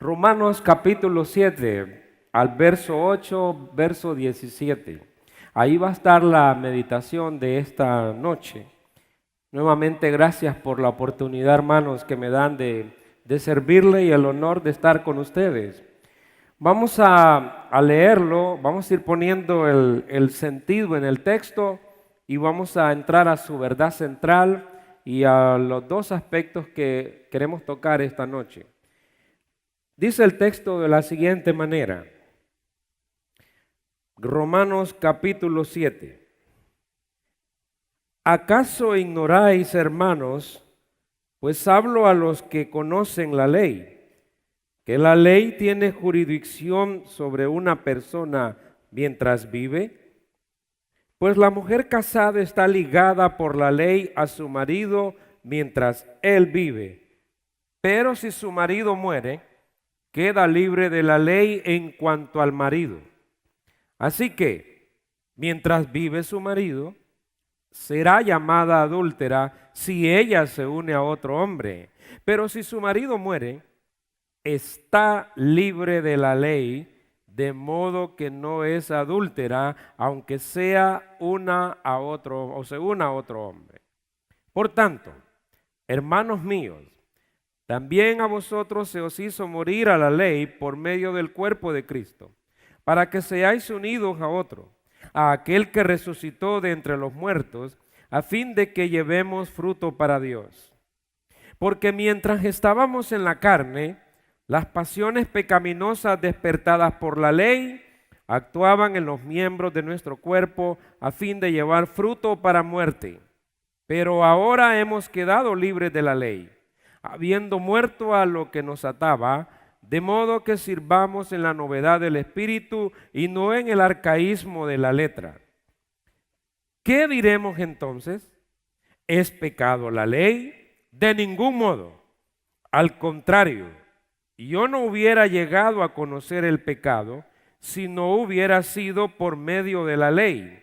Romanos capítulo 7, al verso 8, verso 17. Ahí va a estar la meditación de esta noche. Nuevamente, gracias por la oportunidad, hermanos, que me dan de servirle y el honor de estar con ustedes. Vamos a leerlo, vamos a ir poniendo el sentido en el texto y vamos a entrar a su verdad central y a los dos aspectos que queremos tocar esta noche. Dice el texto de la siguiente manera, Romanos capítulo 7. ¿Acaso ignoráis, hermanos, pues hablo a los que conocen la ley, que la ley tiene jurisdicción sobre una persona mientras vive? Pues la mujer casada está ligada por la ley a su marido mientras él vive. Pero si su marido muere, queda libre de la ley en cuanto al marido. Así que, mientras vive su marido, será llamada adúltera si ella se une a otro hombre. Pero si su marido muere, está libre de la ley, de modo que no es adúltera, aunque sea una a otro o se una a otro hombre. Por tanto, hermanos míos, también a vosotros se os hizo morir a la ley por medio del cuerpo de Cristo, para que seáis unidos a otro, a aquel que resucitó de entre los muertos, a fin de que llevemos fruto para Dios. Porque mientras estábamos en la carne, las pasiones pecaminosas despertadas por la ley actuaban en los miembros de nuestro cuerpo a fin de llevar fruto para muerte. Pero ahora hemos quedado libres de la ley, habiendo muerto a lo que nos ataba, de modo que sirvamos en la novedad del Espíritu y no en el arcaísmo de la letra. ¿Qué diremos entonces? ¿Es pecado la ley? De ningún modo. Al contrario, yo no hubiera llegado a conocer el pecado si no hubiera sido por medio de la ley,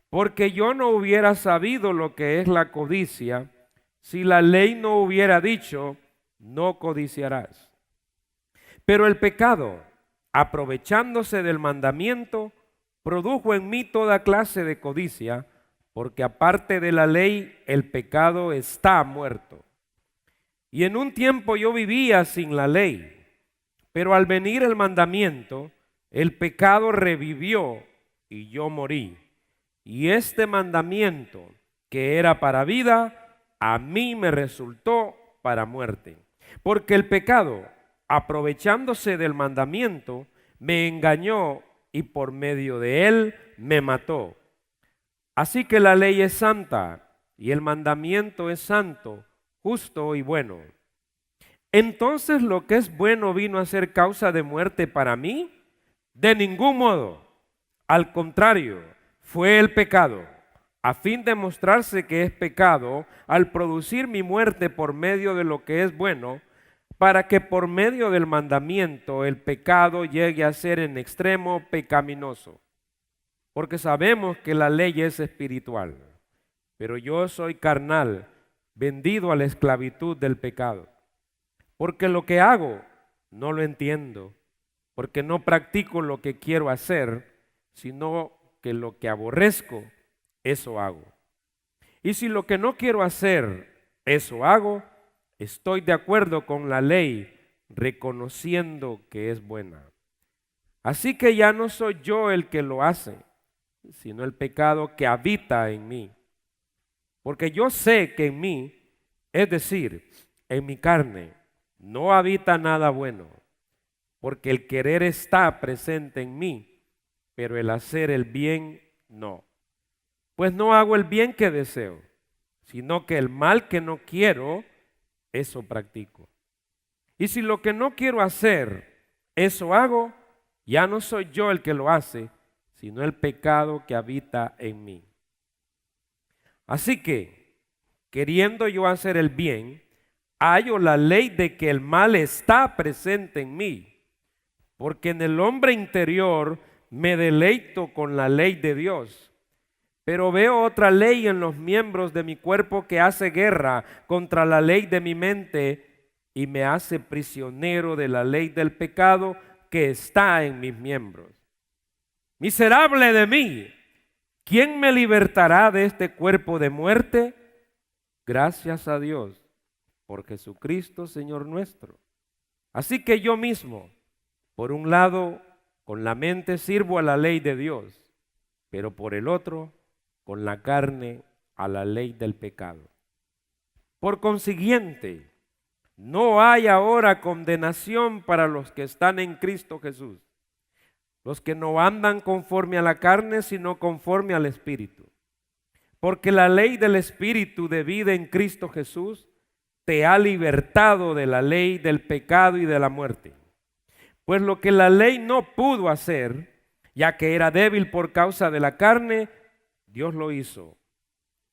porque yo no hubiera sabido lo que es la codicia si la ley no hubiera dicho, no codiciarás. Pero el pecado, aprovechándose del mandamiento, produjo en mí toda clase de codicia, porque aparte de la ley, el pecado está muerto. Y en un tiempo yo vivía sin la ley, pero al venir el mandamiento, el pecado revivió y yo morí. Y este mandamiento, que era para vida, a mí me resultó para muerte. Porque el pecado, aprovechándose del mandamiento, me engañó y por medio de él me mató. Así que la ley es santa y el mandamiento es santo, justo y bueno. Entonces, ¿lo que es bueno vino a ser causa de muerte para mí? De ningún modo. Al contrario, fue el pecado, a fin de mostrarse que es pecado, al producir mi muerte por medio de lo que es bueno, para que por medio del mandamiento el pecado llegue a ser en extremo pecaminoso. Porque sabemos que la ley es espiritual, pero yo soy carnal, vendido a la esclavitud del pecado. Porque lo que hago no lo entiendo, porque no practico lo que quiero hacer, sino que lo que aborrezco, eso hago. Y si lo que no quiero hacer, eso hago, estoy de acuerdo con la ley, reconociendo que es buena. Así que ya no soy yo el que lo hace, sino el pecado que habita en mí. Porque yo sé que en mí, es decir, en mi carne, no habita nada bueno, porque el querer está presente en mí, pero el hacer el bien no. Pues no hago el bien que deseo, sino que el mal que no quiero, eso practico. Y si lo que no quiero hacer, eso hago, ya no soy yo el que lo hace, sino el pecado que habita en mí. Así que, queriendo yo hacer el bien, hallo la ley de que el mal está presente en mí, porque en el hombre interior me deleito con la ley de Dios. Pero veo otra ley en los miembros de mi cuerpo que hace guerra contra la ley de mi mente y me hace prisionero de la ley del pecado que está en mis miembros. Miserable de mí, ¿quién me libertará de este cuerpo de muerte? Gracias a Dios por Jesucristo, Señor nuestro. Así que yo mismo, por un lado, con la mente sirvo a la ley de Dios, pero por el otro, con la carne, a la ley del pecado. Por consiguiente, no hay ahora condenación para los que están en Cristo Jesús, los que no andan conforme a la carne, sino conforme al Espíritu. Porque la ley del Espíritu de vida en Cristo Jesús te ha libertado de la ley del pecado y de la muerte. Pues lo que la ley no pudo hacer, ya que era débil por causa de la carne, Dios lo hizo,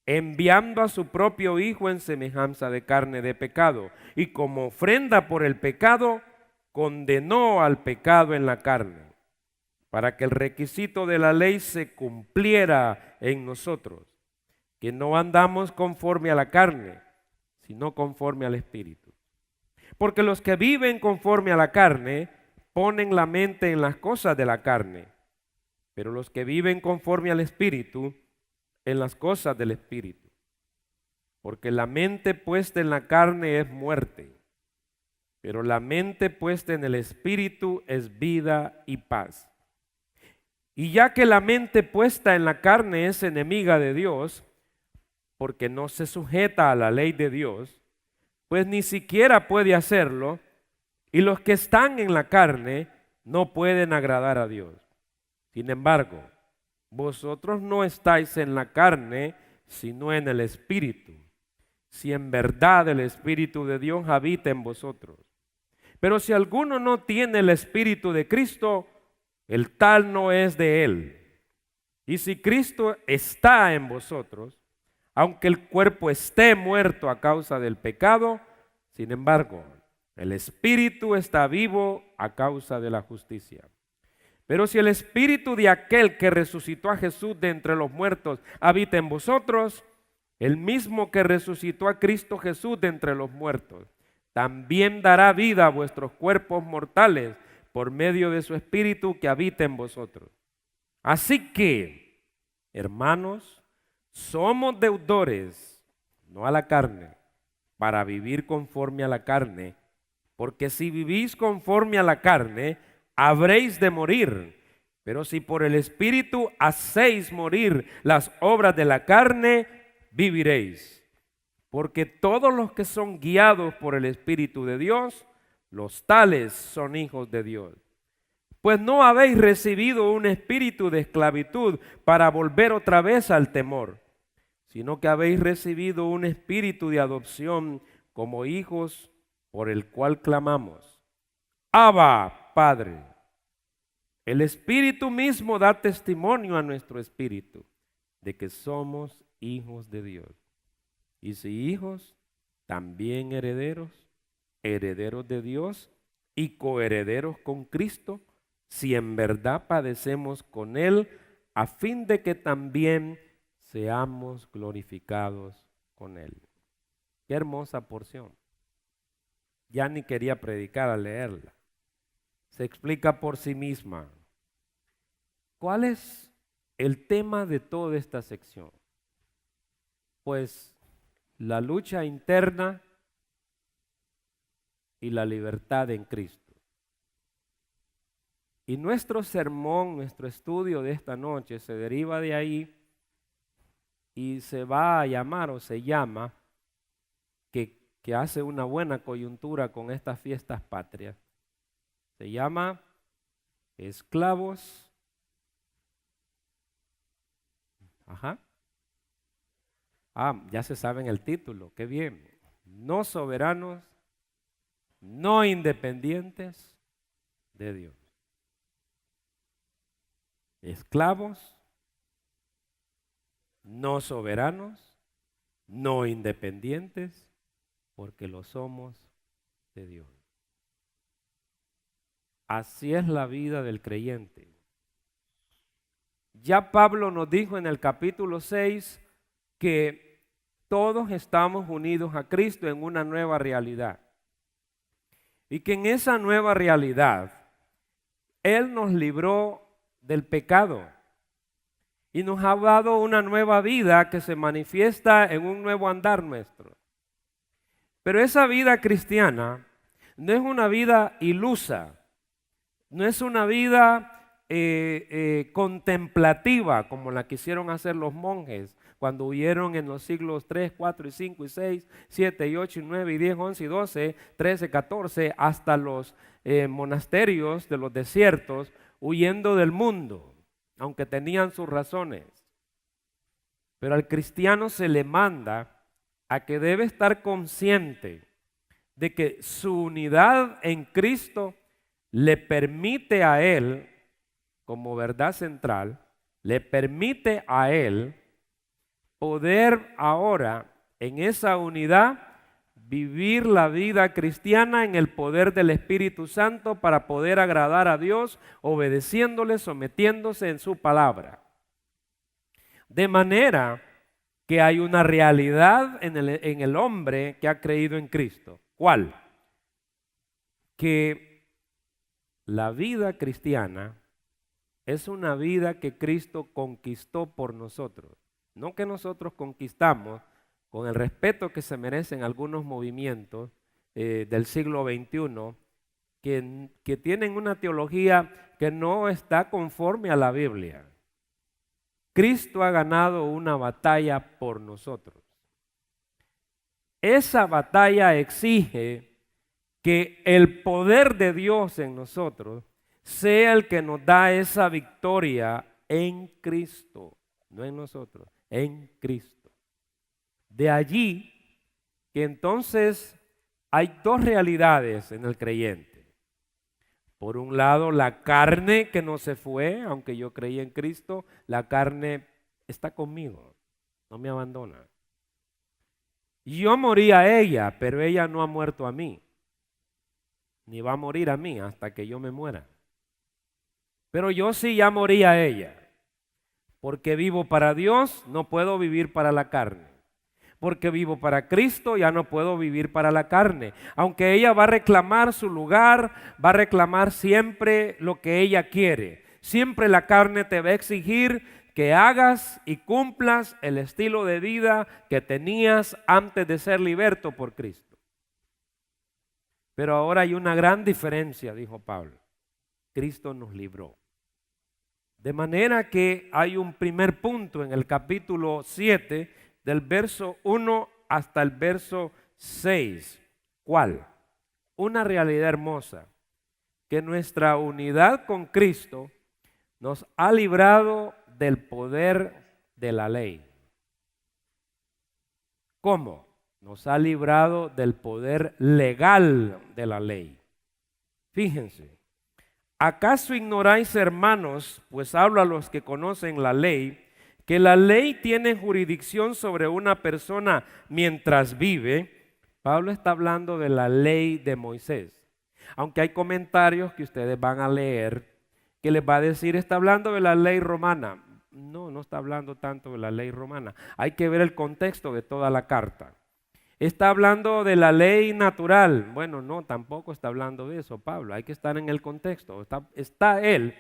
enviando a su propio Hijo en semejanza de carne de pecado, y como ofrenda por el pecado, condenó al pecado en la carne, para que el requisito de la ley se cumpliera en nosotros, que no andamos conforme a la carne, sino conforme al Espíritu. Porque los que viven conforme a la carne ponen la mente en las cosas de la carne, pero los que viven conforme al Espíritu, en las cosas del Espíritu. Porque la mente puesta en la carne es muerte, pero la mente puesta en el Espíritu es vida y paz. Y ya que la mente puesta en la carne es enemiga de Dios, porque no se sujeta a la ley de Dios, pues ni siquiera puede hacerlo, y los que están en la carne no pueden agradar a Dios. Sin embargo, vosotros no estáis en la carne, sino en el Espíritu, si en verdad el Espíritu de Dios habita en vosotros. Pero si alguno no tiene el Espíritu de Cristo, el tal no es de él. Y si Cristo está en vosotros, aunque el cuerpo esté muerto a causa del pecado, sin embargo, el Espíritu está vivo a causa de la justicia. Pero si el Espíritu de aquel que resucitó a Jesús de entre los muertos habita en vosotros, el mismo que resucitó a Cristo Jesús de entre los muertos, también dará vida a vuestros cuerpos mortales por medio de su Espíritu que habita en vosotros. Así que, hermanos, somos deudores, no a la carne, para vivir conforme a la carne, porque si vivís conforme a la carne, habréis de morir. Pero si por el Espíritu hacéis morir las obras de la carne, viviréis. Porque todos los que son guiados por el Espíritu de Dios, los tales son hijos de Dios. Pues no habéis recibido un espíritu de esclavitud para volver otra vez al temor, sino que habéis recibido un espíritu de adopción como hijos, por el cual clamamos: Abba, Padre. El Espíritu mismo da testimonio a nuestro espíritu de que somos hijos de Dios. Y si hijos, también herederos, herederos de Dios y coherederos con Cristo, si en verdad padecemos con Él, a fin de que también seamos glorificados con Él. Qué hermosa porción. Ya ni quería predicar al leerla. Se explica por sí misma. ¿Cuál es el tema de toda esta sección? Pues la lucha interna y la libertad en Cristo. Y nuestro sermón, nuestro estudio de esta noche se deriva de ahí y se va a llamar o se llama, que hace una buena coyuntura con estas fiestas patrias. Se llama esclavos. Ya se saben el título, qué bien. No soberanos, no independientes de Dios. Esclavos, no soberanos, no independientes, porque lo somos de Dios. Así es la vida del creyente. Ya Pablo nos dijo en el capítulo 6 que todos estamos unidos a Cristo en una nueva realidad. y que en esa nueva realidad Él nos libró del pecado y nos ha dado una nueva vida que se manifiesta en un nuevo andar nuestro. Pero esa vida cristiana no es una vida ilusa, no es una vida contemplativa como la quisieron hacer los monjes cuando huyeron en los siglos 3, 4 y 5 y 6, 7 y 8 y 9 y 10, 11 y 12, 13, 14, hasta los monasterios de los desiertos, huyendo del mundo, aunque tenían sus razones. Pero al cristiano se le manda a que debe estar consciente de que su unidad en Cristo le permite a él, como verdad central, le permite a él poder ahora en esa unidad vivir la vida cristiana en el poder del Espíritu Santo para poder agradar a Dios, obedeciéndole, sometiéndose en su palabra. De manera que hay una realidad en el hombre que ha creído en Cristo. ¿Cuál? Que la vida cristiana es una vida que Cristo conquistó por nosotros. No que nosotros conquistamos con el respeto que se merecen algunos movimientos del siglo XXI que tienen una teología que no está conforme a la Biblia. Cristo ha ganado una batalla por nosotros. Esa batalla exige que el poder de Dios en nosotros sea el que nos da esa victoria en Cristo, no en nosotros, en Cristo. De allí que entonces hay dos realidades en el creyente. Por un lado, la carne que no se fue, aunque yo creí en Cristo, la carne está conmigo, no me abandona. Yo morí a ella, pero ella no ha muerto a mí, ni va a morir a mí hasta que yo me muera. Pero yo sí ya morí a ella, porque vivo para Dios, no puedo vivir para la carne. Porque vivo para Cristo, ya no puedo vivir para la carne. Aunque ella va a reclamar su lugar, va a reclamar siempre lo que ella quiere. Siempre la carne te va a exigir que hagas y cumplas el estilo de vida que tenías antes de ser liberto por Cristo. Pero ahora hay una gran diferencia, dijo Pablo. Cristo nos libró. De manera que hay un primer punto en el capítulo 7, del verso 1 hasta el verso 6. ¿Cuál? Una realidad hermosa, que nuestra unidad con Cristo nos ha librado del poder de la ley. ¿Cómo? Nos ha librado del poder legal de la ley. Fíjense, ¿acaso ignoráis, hermanos, pues hablo a los que conocen la ley, que la ley tiene jurisdicción sobre una persona mientras vive? Pablo está hablando de la ley de Moisés. Aunque hay comentarios que ustedes van a leer que les va a decir, está hablando de la ley romana. No, no está hablando tanto de la ley romana. Hay que ver el contexto de toda la carta. Está hablando de la ley natural. Bueno, no, tampoco está hablando de eso, Pablo. Hay que estar en el contexto. Está él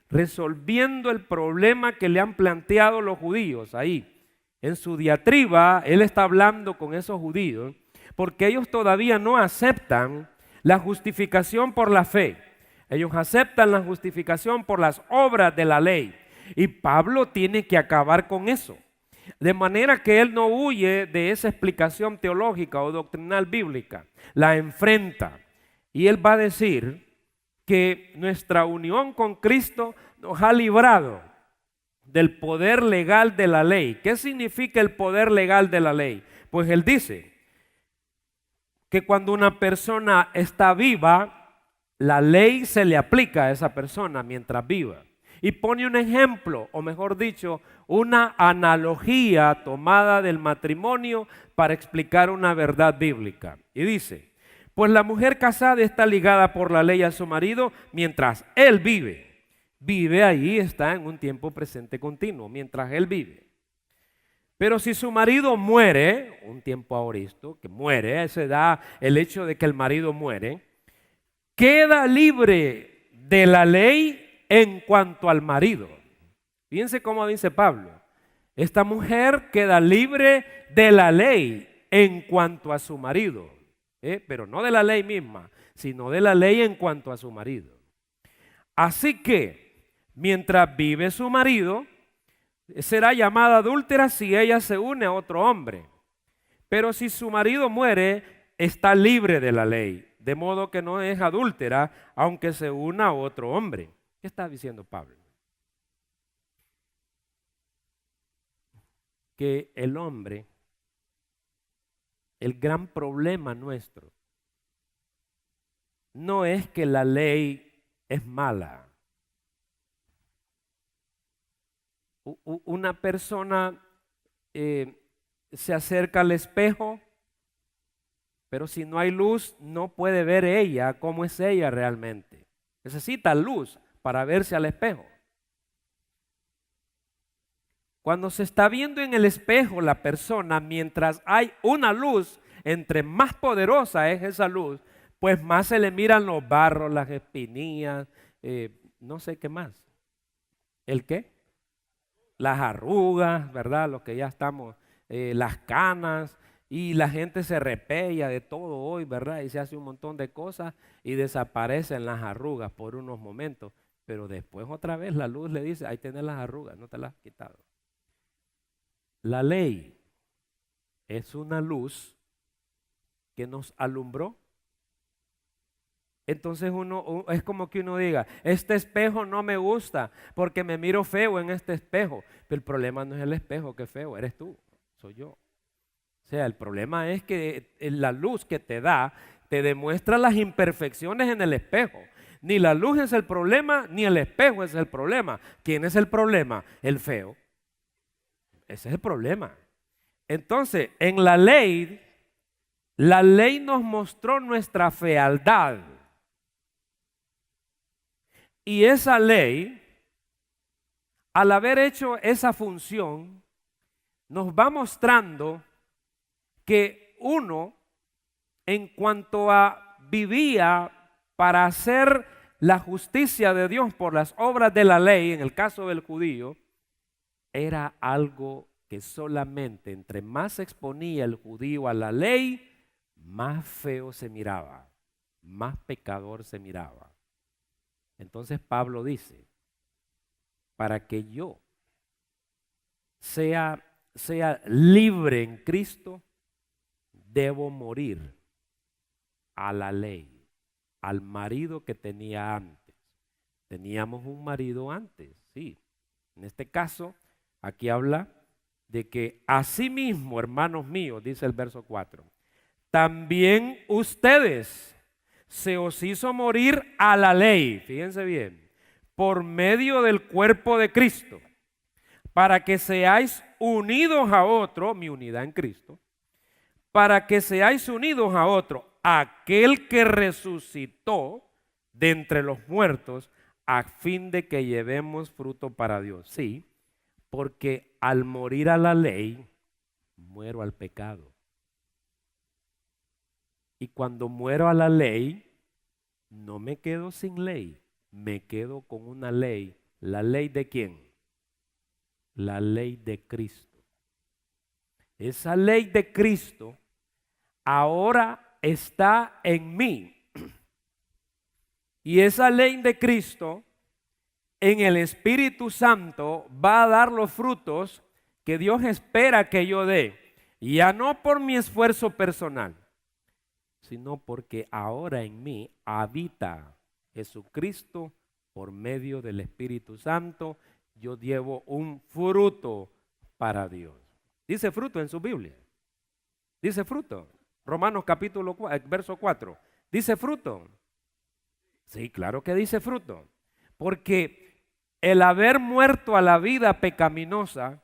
resolviendo el problema que le han planteado los judíos ahí. En su diatriba, él está hablando con esos judíos porque ellos todavía no aceptan la justificación por la fe. Ellos aceptan la justificación por las obras de la ley. Y Pablo tiene que acabar con eso. De manera que él no huye de esa explicación teológica o doctrinal bíblica. La enfrenta. Y él va a decir que nuestra unión con Cristo nos ha librado del poder legal de la ley. ¿Qué significa el poder legal de la ley? Pues él dice que cuando una persona está viva, la ley se le aplica a esa persona mientras viva. Y pone un ejemplo, o mejor dicho, una analogía tomada del matrimonio para explicar una verdad bíblica. Y dice, pues la mujer casada está ligada por la ley a su marido mientras él vive. Vive ahí, está en un tiempo presente continuo, mientras él vive. Pero si su marido muere, un tiempo aoristo, que muere, se da el hecho de que el marido muere, queda libre de la ley en cuanto al marido. Fíjense cómo dice Pablo. Esta mujer queda libre de la ley en cuanto a su marido, pero no de la ley misma, sino de la ley en cuanto a su marido. Así que, mientras vive su marido, será llamada adúltera si ella se une a otro hombre. Pero si su marido muere, está libre de la ley, de modo que no es adúltera, aunque se una a otro hombre. ¿Qué está diciendo Pablo? Que el hombre, el gran problema nuestro, no es que la ley es mala. Una persona se acerca al espejo, pero si no hay luz, no puede ver ella cómo es ella realmente. Necesita luz para verse al espejo. Cuando se está viendo en el espejo la persona, mientras hay una luz, entre más poderosa es esa luz, pues más se le miran los barros, las espinillas, no sé qué más. ¿El qué? Las arrugas, ¿verdad? Los que ya estamos, las canas, y la gente se repella de todo hoy, ¿verdad? Y se hace un montón de cosas y desaparecen las arrugas por unos momentos, pero después otra vez la luz le dice, ahí tenés las arrugas, no te las has quitado. La ley es una luz que nos alumbró. Entonces es como que uno diga, este espejo no me gusta porque me miro feo en este espejo. Pero el problema no es el espejo, que feo, eres tú, soy yo. O sea, el problema es que la luz que te da te demuestra las imperfecciones en el espejo. Ni la luz es el problema, ni el espejo es el problema. ¿Quién es el problema? El feo. Ese es el problema. Entonces, en la ley nos mostró nuestra fealdad. Y esa ley, al haber hecho esa función, nos va mostrando que uno, en cuanto a vivía para hacer la justicia de Dios por las obras de la ley, en el caso del judío, era algo que solamente entre más se exponía el judío a la ley, más feo se miraba, más pecador se miraba. Entonces Pablo dice, para que yo sea libre en Cristo, debo morir a la ley, al marido que tenía antes. Teníamos un marido antes, sí. En este caso, aquí habla de que asimismo, hermanos míos, dice el verso 4, también ustedes se os hizo morir a la ley, fíjense bien, por medio del cuerpo de Cristo, para que seáis unidos a otro, mi unidad en Cristo, para que seáis unidos a otro, aquel que resucitó de entre los muertos, a fin de que llevemos fruto para Dios. Sí, porque al morir a la ley, muero al pecado. Y cuando muero a la ley, no me quedo sin ley, me quedo con una ley. ¿La ley de quién? La ley de Cristo. Esa ley de Cristo ahora está en mí. Y esa ley de Cristo en el Espíritu Santo va a dar los frutos que Dios espera que yo dé. Ya no por mi esfuerzo personal, sino porque ahora en mí habita Jesucristo por medio del Espíritu Santo. Yo llevo un fruto para Dios. Dice fruto en su Biblia. Dice fruto. Romanos capítulo 4, verso 4. Dice fruto. Sí, claro que dice fruto. Porque el haber muerto a la vida pecaminosa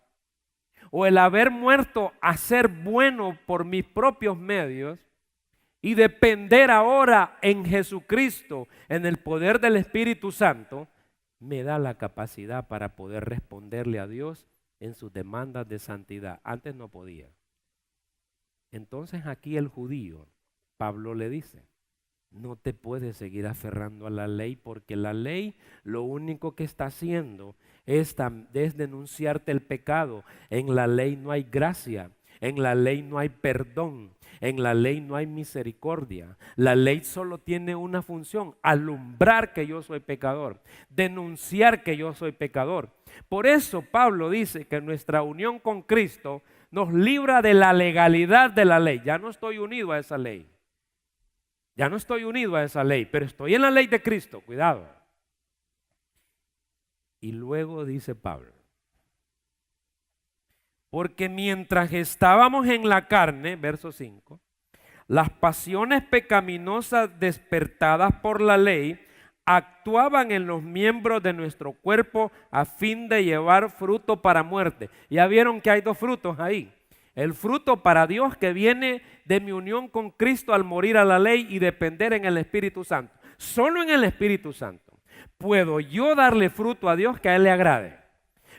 o el haber muerto a ser bueno por mis propios medios y depender ahora en Jesucristo, en el poder del Espíritu Santo, me da la capacidad para poder responderle a Dios en sus demandas de santidad. Antes no podía. Entonces aquí el judío, Pablo le dice, No te puedes seguir aferrando a la ley, porque la ley lo único que está haciendo es denunciarte el pecado. En la ley no hay gracia, en la ley no hay perdón, en la ley no hay misericordia. La ley solo tiene una función: alumbrar que yo soy pecador, denunciar que yo soy pecador. Por eso Pablo dice que nuestra unión con Cristo nos libra de la legalidad de la ley. Ya no estoy unido a esa ley. Ya no estoy unido a esa ley, pero estoy en la ley de Cristo, cuidado. Y luego dice Pablo: porque mientras estábamos en la carne, verso 5, las pasiones pecaminosas despertadas por la ley actuaban en los miembros de nuestro cuerpo a fin de llevar fruto para muerte. Ya vieron que hay dos frutos ahí. El fruto para Dios, que viene de mi unión con Cristo al morir a la ley y depender en el Espíritu Santo. Solo en el Espíritu Santo puedo yo darle fruto a Dios que a Él le agrade.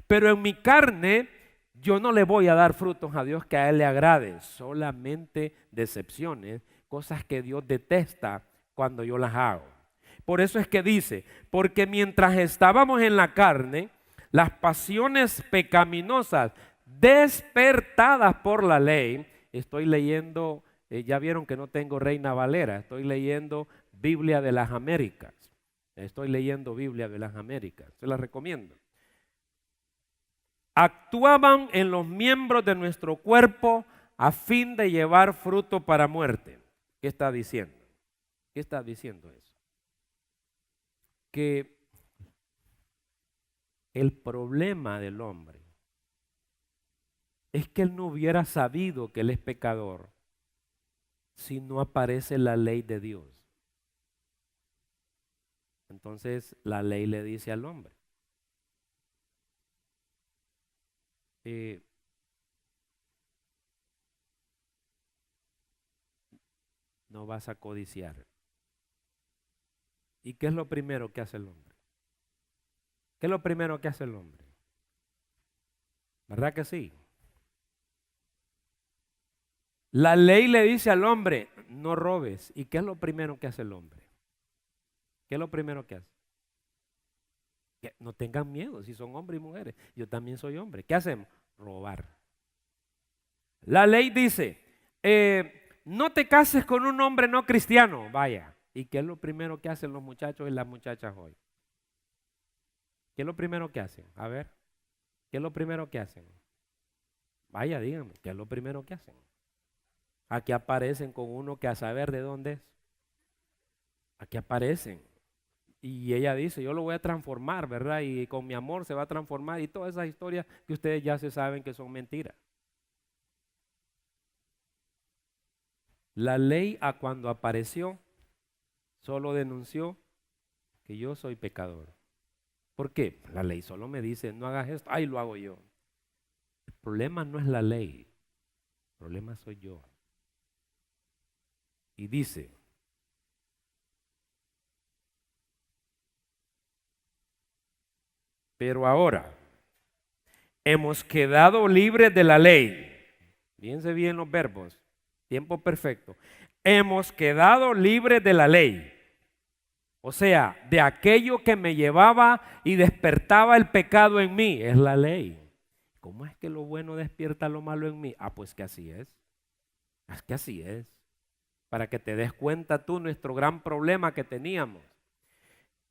Pero en mi carne yo no le voy a dar frutos a Dios que a Él le agrade. Solamente decepciones, cosas que Dios detesta cuando yo las hago. Por eso es que dice: porque mientras estábamos en la carne, las pasiones pecaminosas despertadas por la ley. Estoy leyendo, ya vieron que no tengo Reina Valera, estoy leyendo Biblia de las Américas. Estoy leyendo Biblia de las Américas, se la recomiendo. Actuaban en los miembros de nuestro cuerpo a fin de llevar fruto para muerte. ¿Qué está diciendo? ¿Qué está diciendo eso? Que el problema del hombre es que él no hubiera sabido que él es pecador si no aparece la ley de Dios. Entonces la ley le dice al hombre: no vas a codiciar. ¿Y qué es lo primero que hace el hombre? ¿Qué es lo primero que hace el hombre? ¿Verdad que sí? La ley le dice al hombre: no robes. ¿Y qué es lo primero que hace el hombre? ¿Qué es lo primero que hace? Que no tengan miedo, si son hombres y mujeres. Yo también soy hombre. ¿Qué hacemos? Robar. La ley dice: no te cases con un hombre no cristiano. Vaya. ¿Y qué es lo primero que hacen los muchachos y las muchachas hoy? ¿Qué es lo primero que hacen? A ver, ¿qué es lo primero que hacen? Vaya, díganme, ¿qué es lo primero que hacen? Aquí aparecen con uno que a saber de dónde es. Aquí aparecen. Y ella dice: yo lo voy a transformar, ¿verdad? Y con mi amor se va a transformar. Y todas esas historias que ustedes ya se saben que son mentiras. La ley, a cuando apareció, solo denunció que yo soy pecador. ¿Por qué? La ley solo me dice: no hagas esto, ahí lo hago yo. El problema no es la ley, el problema soy yo. Y dice: pero ahora hemos quedado libres de la ley. Fíjense bien los verbos, tiempo perfecto. Hemos quedado libres de la ley. O sea, de aquello que me llevaba y despertaba el pecado en mí, es la ley. ¿Cómo es que lo bueno despierta lo malo en mí? Ah, pues que así es. Es que así es. Para que te des cuenta tú nuestro gran problema que teníamos.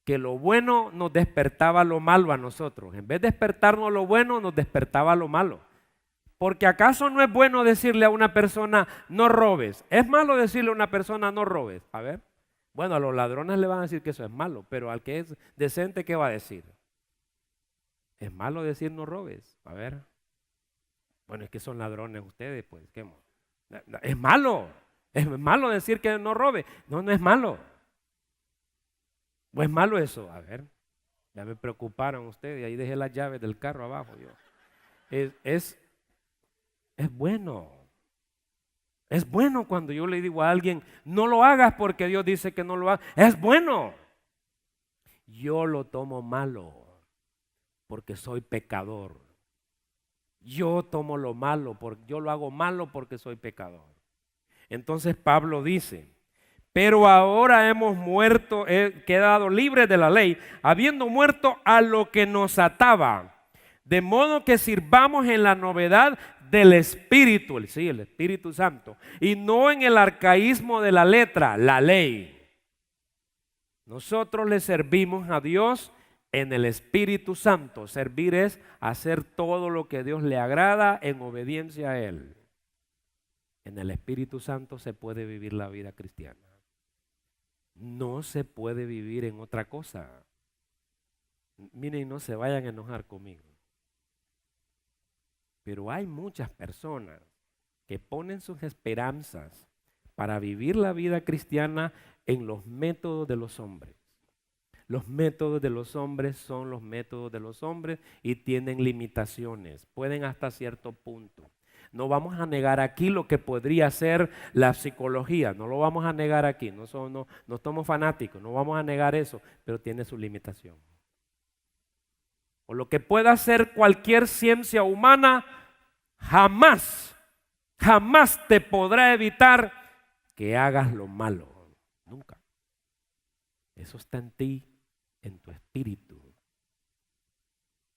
Que lo bueno nos despertaba lo malo a nosotros. En vez de despertarnos lo bueno, nos despertaba lo malo. Porque ¿acaso no es bueno decirle a una persona: no robes? ¿Es malo decirle a una persona: no robes? A ver. Bueno, a los ladrones le van a decir que eso es malo, pero al que es decente, ¿qué va a decir? Es malo decir no robes. A ver. Bueno, es que son ladrones ustedes, pues. ¿Qué? Es malo. Es malo decir que no robe. No, no es malo. ¿O es malo eso? A ver. Ya me preocuparon ustedes. Ahí dejé las llaves del carro abajo. Yo. Es bueno. Es bueno cuando yo le digo a alguien: no lo hagas porque Dios dice que no lo hagas. Es bueno. Yo lo tomo malo porque soy pecador. Yo tomo lo malo, yo lo hago malo porque soy pecador. Entonces Pablo dice: Pero ahora hemos muerto, quedado libres de la ley, habiendo muerto a lo que nos ataba. De modo que sirvamos en la novedad del Espíritu, sí, el Espíritu Santo, y no en el arcaísmo de la letra, la ley. Nosotros le servimos a Dios en el Espíritu Santo. Servir es hacer todo lo que Dios le agrada en obediencia a Él. En el Espíritu Santo se puede vivir la vida cristiana. No se puede vivir en otra cosa. Miren, no se vayan a enojar conmigo. Pero hay muchas personas que ponen sus esperanzas para vivir la vida cristiana en los métodos de los hombres. Los métodos de los hombres son los métodos de los hombres y tienen limitaciones. Pueden hasta cierto punto. No vamos a negar aquí lo que podría ser la psicología. No lo vamos a negar aquí. No somos fanáticos. No vamos a negar eso. Pero tiene su limitación. O lo que pueda hacer cualquier ciencia humana, jamás te podrá evitar que hagas lo malo. Nunca. Eso está en ti, en tu espíritu.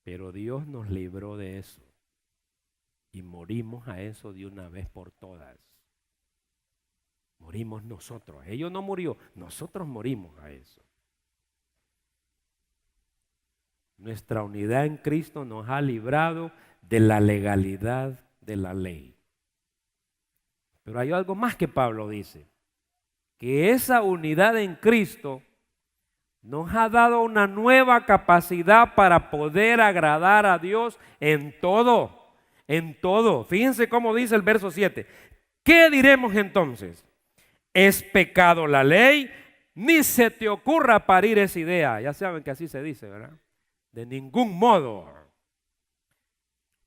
Pero Dios nos libró de eso. Y morimos a eso de una vez por todas. Morimos nosotros. Ellos no murió, nosotros morimos a eso. Nuestra unidad en Cristo nos ha librado de la legalidad de la ley. Pero hay algo más que Pablo dice, que esa unidad en Cristo nos ha dado una nueva capacidad para poder agradar a Dios en todo, en todo. Fíjense cómo dice el verso 7. ¿Qué diremos entonces? ¿Es pecado la ley? Ni se te ocurra parir esa idea. Ya saben que así se dice, ¿verdad? De ningún modo.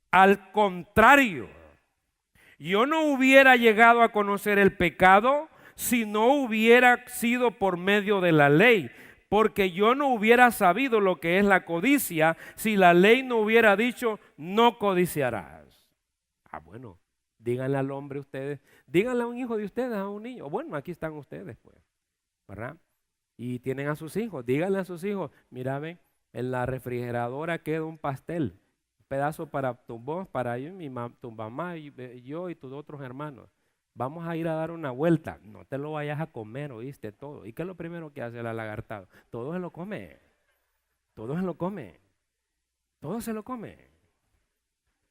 Al contrario, yo no hubiera llegado a conocer el pecado si no hubiera sido por medio de la ley, porque yo no hubiera sabido lo que es la codicia si la ley no hubiera dicho no codiciarás. Bueno, díganle al hombre ustedes, díganle a un hijo de ustedes, a un niño. Bueno, aquí están ustedes, pues, ¿verdad? Y tienen a sus hijos, díganle a sus hijos, mira, ven, en la refrigeradora queda un pastel, un pedazo para tu vos, para yo, tu mamá, y yo y tus otros hermanos. Vamos a ir a dar una vuelta. No te lo vayas a comer, oíste, todo. ¿Y qué es lo primero que hace el alagartado? Todo se lo come. Todo se lo come. Todo se lo come.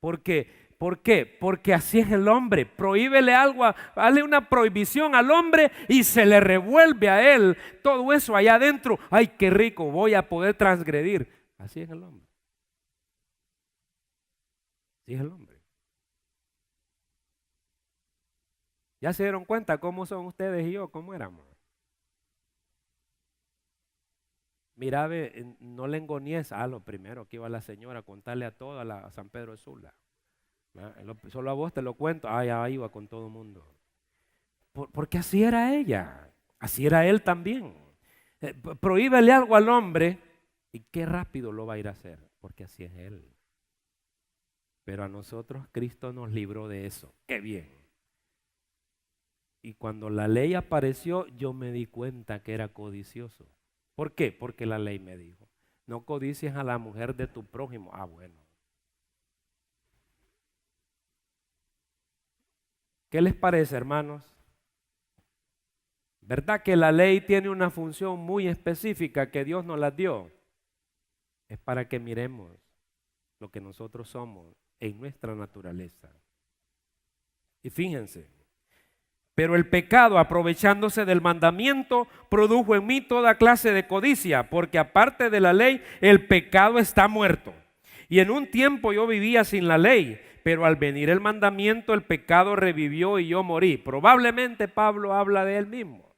¿Por qué? ¿Por qué? Porque así es el hombre. Prohíbele algo, hazle una prohibición al hombre y se le revuelve a él todo eso allá adentro. Ay, qué rico, voy a poder transgredir. Así es el hombre. Así es el hombre. ¿Ya se dieron cuenta cómo son ustedes y yo? ¿Cómo éramos? Mira, no le engoñes a lo primero que iba la señora a contarle a toda a San Pedro de Sula. Solo a vos te lo cuento. Ahí iba con todo el mundo. Porque así era ella. Así era él también. Prohíbele algo al hombre y qué rápido lo va a ir a hacer. Porque así es él. Pero a nosotros Cristo nos libró de eso. ¡Qué bien! Y cuando la ley apareció, yo me di cuenta que era codicioso. ¿Por qué? Porque la ley me dijo, no codicies a la mujer de tu prójimo. Bueno. ¿Qué les parece, hermanos? ¿Verdad que la ley tiene una función muy específica que Dios nos la dio? Es para que miremos lo que nosotros somos en nuestra naturaleza. Y fíjense. Pero el pecado, aprovechándose del mandamiento, produjo en mí toda clase de codicia, porque aparte de la ley, el pecado está muerto. Y en un tiempo yo vivía sin la ley, pero al venir el mandamiento, el pecado revivió y yo morí. Probablemente Pablo habla de él mismo.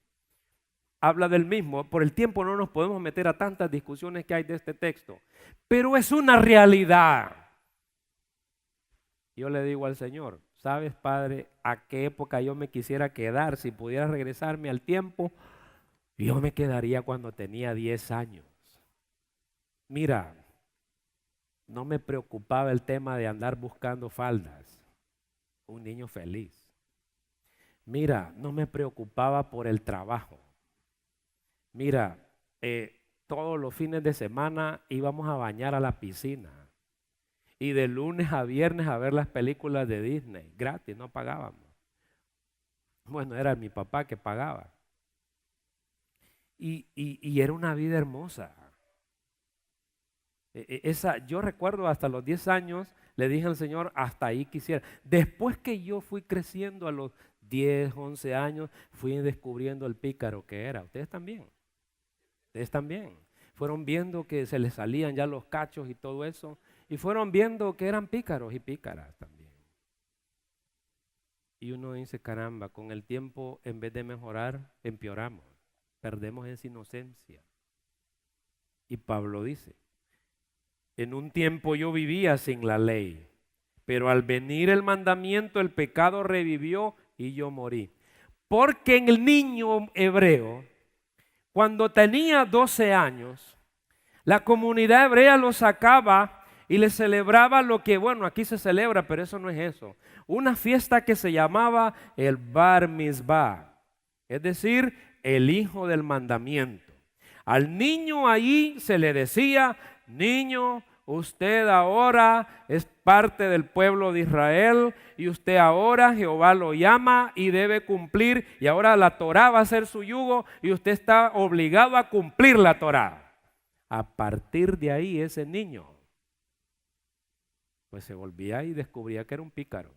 Habla del mismo. Por el tiempo no nos podemos meter a tantas discusiones que hay de este texto. Pero es una realidad. Yo le digo al Señor, ¿sabes, Padre, a qué época yo me quisiera quedar? Si pudiera regresarme al tiempo, yo me quedaría cuando tenía 10 años. Mira, no me preocupaba el tema de andar buscando faldas. Un niño feliz. Mira, no me preocupaba por el trabajo. Mira, todos los fines de semana íbamos a bañar a la piscina. Y de lunes a viernes a ver las películas de Disney, gratis, no pagábamos. Bueno, era mi papá que pagaba. Y era una vida hermosa. Yo recuerdo hasta los 10 años, le dije al Señor, hasta ahí quisiera. Después que yo fui creciendo a los 10, 11 años, fui descubriendo el pícaro que era. Ustedes también. Ustedes también. Fueron viendo que se les salían ya los cachos y todo eso. Y fueron viendo que eran pícaros y pícaras también. Y uno dice, caramba, con el tiempo en vez de mejorar, empeoramos. Perdemos esa inocencia. Y Pablo dice, en un tiempo yo vivía sin la ley, pero al venir el mandamiento, el pecado revivió y yo morí. Porque en el niño hebreo, cuando tenía 12 años, la comunidad hebrea lo sacaba y le celebraba lo que, bueno, aquí se celebra, pero eso no es eso. Una fiesta que se llamaba el Bar Mitzvah, es decir, el hijo del mandamiento. Al niño allí se le decía, niño, usted ahora es parte del pueblo de Israel y usted ahora Jehová lo llama y debe cumplir, y ahora la Torá va a ser su yugo y usted está obligado a cumplir la Torá. A partir de ahí ese niño pues se volvía y descubría que era un pícaro.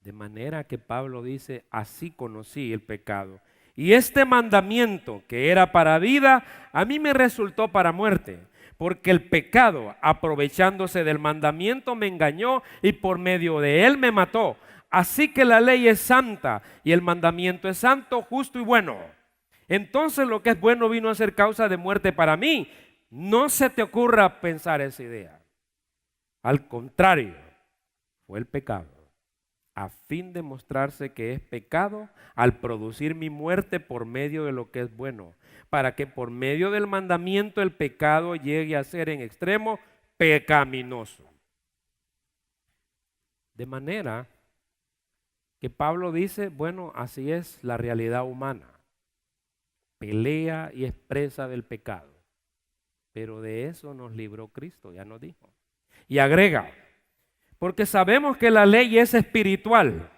De manera que Pablo dice, así conocí el pecado. Y este mandamiento que era para vida, a mí me resultó para muerte. Porque el pecado, aprovechándose del mandamiento, me engañó y por medio de él me mató. Así que la ley es santa y el mandamiento es santo, justo y bueno. Entonces lo que es bueno vino a ser causa de muerte para mí. No se te ocurra pensar esa idea. Al contrario, fue el pecado, a fin de mostrarse que es pecado al producir mi muerte por medio de lo que es bueno, para que por medio del mandamiento el pecado llegue a ser en extremo pecaminoso. De manera que Pablo dice, bueno, así es la realidad humana, pelea y expresa del pecado, pero de eso nos libró Cristo, ya nos dijo. Y agrega, porque sabemos que la ley es espiritual,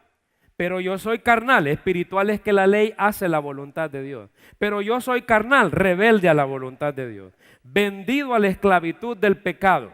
pero yo soy carnal. Espiritual es que la ley hace la voluntad de Dios, pero yo soy carnal, rebelde a la voluntad de Dios, vendido a la esclavitud del pecado.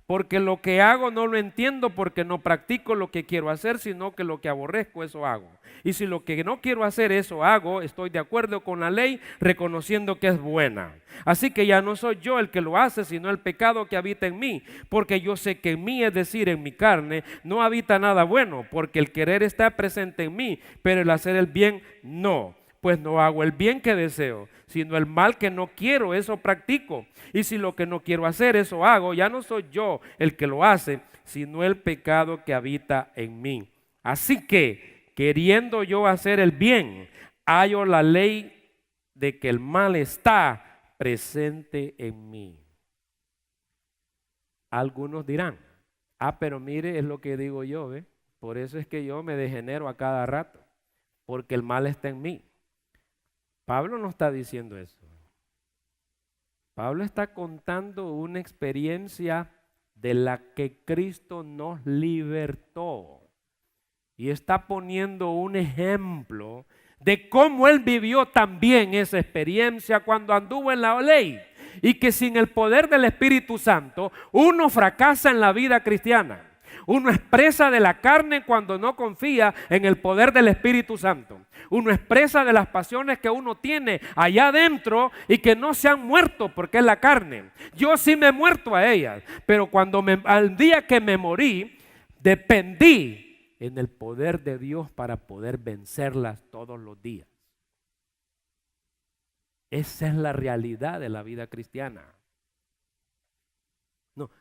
Porque lo que hago no lo entiendo, porque no practico lo que quiero hacer, sino que lo que aborrezco, eso hago. Y si lo que no quiero hacer, eso hago, estoy de acuerdo con la ley, reconociendo que es buena. Así que ya no soy yo el que lo hace, sino el pecado que habita en mí. Porque yo sé que en mí, es decir, en mi carne, no habita nada bueno, porque el querer está presente en mí, pero el hacer el bien no. Pues no hago el bien que deseo, sino el mal que no quiero, eso practico. Y si lo que no quiero hacer, eso hago, ya no soy yo el que lo hace, sino el pecado que habita en mí. Así que, queriendo yo hacer el bien, hallo la ley de que el mal está presente en mí. Algunos dirán, pero mire, es lo que digo yo, ¿ve? Por eso es que yo me degenero a cada rato, porque el mal está en mí. Pablo no está diciendo eso. Pablo está contando una experiencia de la que Cristo nos libertó. Y está poniendo un ejemplo de cómo él vivió también esa experiencia cuando anduvo en la ley. Y que sin el poder del Espíritu Santo, uno fracasa en la vida cristiana. Uno expresa de la carne cuando no confía en el poder del Espíritu Santo. Uno expresa de las pasiones que uno tiene allá adentro y que no se han muerto porque es la carne. Yo sí me he muerto a ellas, pero al día que me morí, dependí en el poder de Dios para poder vencerlas todos los días. Esa es la realidad de la vida cristiana.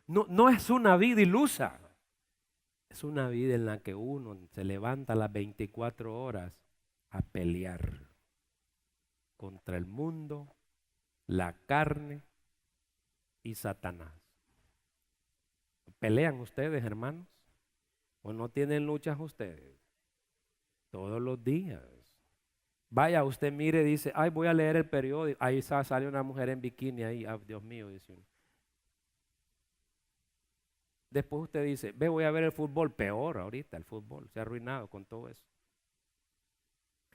No es una vida ilusa. Es una vida en la que uno se levanta a las 24 horas a pelear contra el mundo, la carne y Satanás. ¿Pelean ustedes, hermanos? ¿O no tienen luchas ustedes? Todos los días. Vaya, usted mire, dice, ay, voy a leer el periódico. Ahí sale una mujer en bikini ahí, ah, Dios mío, dice uno. Después usted dice, ve, voy a ver el fútbol. Peor ahorita, el fútbol se ha arruinado con todo eso.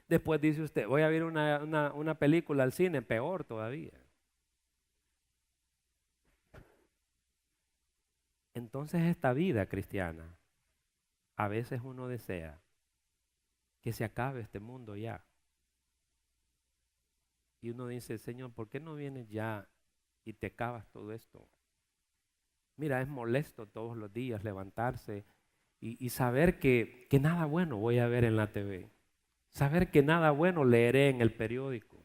Después dice usted, voy a ver una película al cine. Peor todavía. Entonces esta vida cristiana, a veces uno desea que se acabe este mundo ya. Y uno dice, Señor, ¿por qué no vienes ya y te acabas todo esto? Mira, es molesto todos los días levantarse y saber que nada bueno voy a ver en la TV. Saber que nada bueno leeré en el periódico.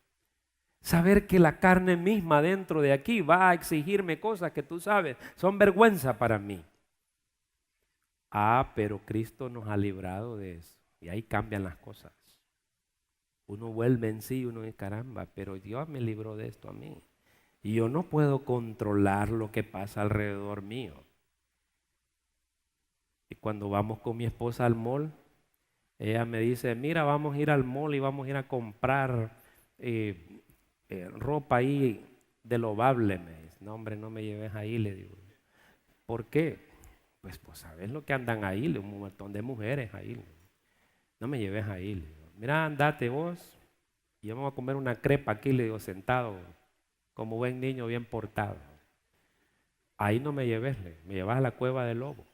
Saber que la carne misma dentro de aquí va a exigirme cosas que tú sabes son vergüenza para mí. Ah, pero Cristo nos ha librado de eso. Y ahí cambian las cosas. Uno vuelve en sí y uno dice, caramba, pero Dios me libró de esto a mí. Y yo no puedo controlar lo que pasa alrededor mío. Y cuando vamos con mi esposa al mall, ella me dice, mira, vamos a ir al mall y vamos a ir a comprar ropa ahí de Lovable. Me dice, no hombre, no me lleves ahí, le digo. ¿Por qué? Pues sabes lo que andan ahí, un montón de mujeres ahí. No me lleves ahí, le digo. Mira, andate vos y yo me voy a comer una crepa aquí, le digo, sentado, como buen niño bien portado. Ahí no me lleves, me llevas a la cueva del lobo.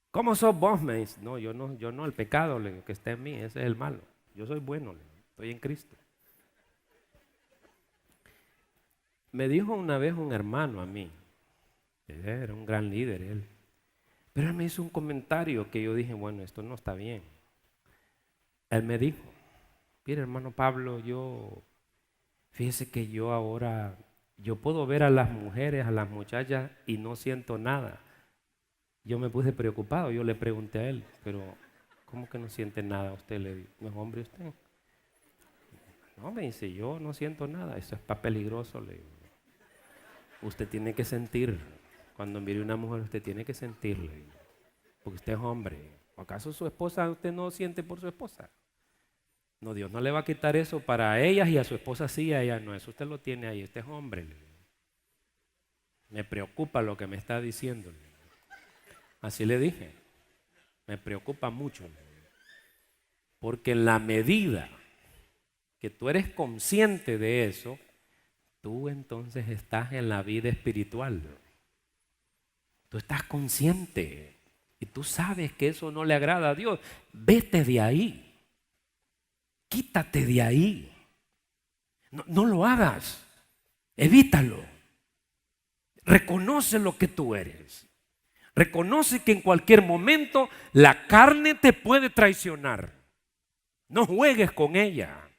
¿Cómo sos vos? Me dice, no, yo no, el pecado, le digo, que está en mí, ese es el malo. Yo soy bueno, le digo, estoy en Cristo. Me dijo una vez un hermano a mí, era un gran líder él, pero él me hizo un comentario que yo dije, bueno, esto no está bien. Él me dijo, mire hermano Pablo, fíjese que yo ahora, yo puedo ver a las mujeres, a las muchachas y no siento nada. Yo me puse preocupado, yo le pregunté a él, pero ¿cómo que no siente nada? Usted le dijo, ¿no es hombre usted? No, me dice, yo no siento nada, eso es para peligroso, le digo. Usted tiene que sentir, cuando mire una mujer usted tiene que sentirle, porque usted es hombre. ¿O acaso su esposa usted no siente por su esposa? No, Dios no le va a quitar eso para ellas y a su esposa sí, a ella no, eso usted lo tiene ahí, usted es hombre. Me preocupa lo que me está diciendo. Así le dije, me preocupa mucho, porque en la medida que tú eres consciente de eso, tú entonces estás en la vida espiritual. Tú estás consciente y tú sabes que eso no le agrada a Dios. Vete de ahí, quítate de ahí, no lo hagas, evítalo. Reconoce lo que tú eres. Reconoce que en cualquier momento la carne te puede traicionar. No juegues con ella.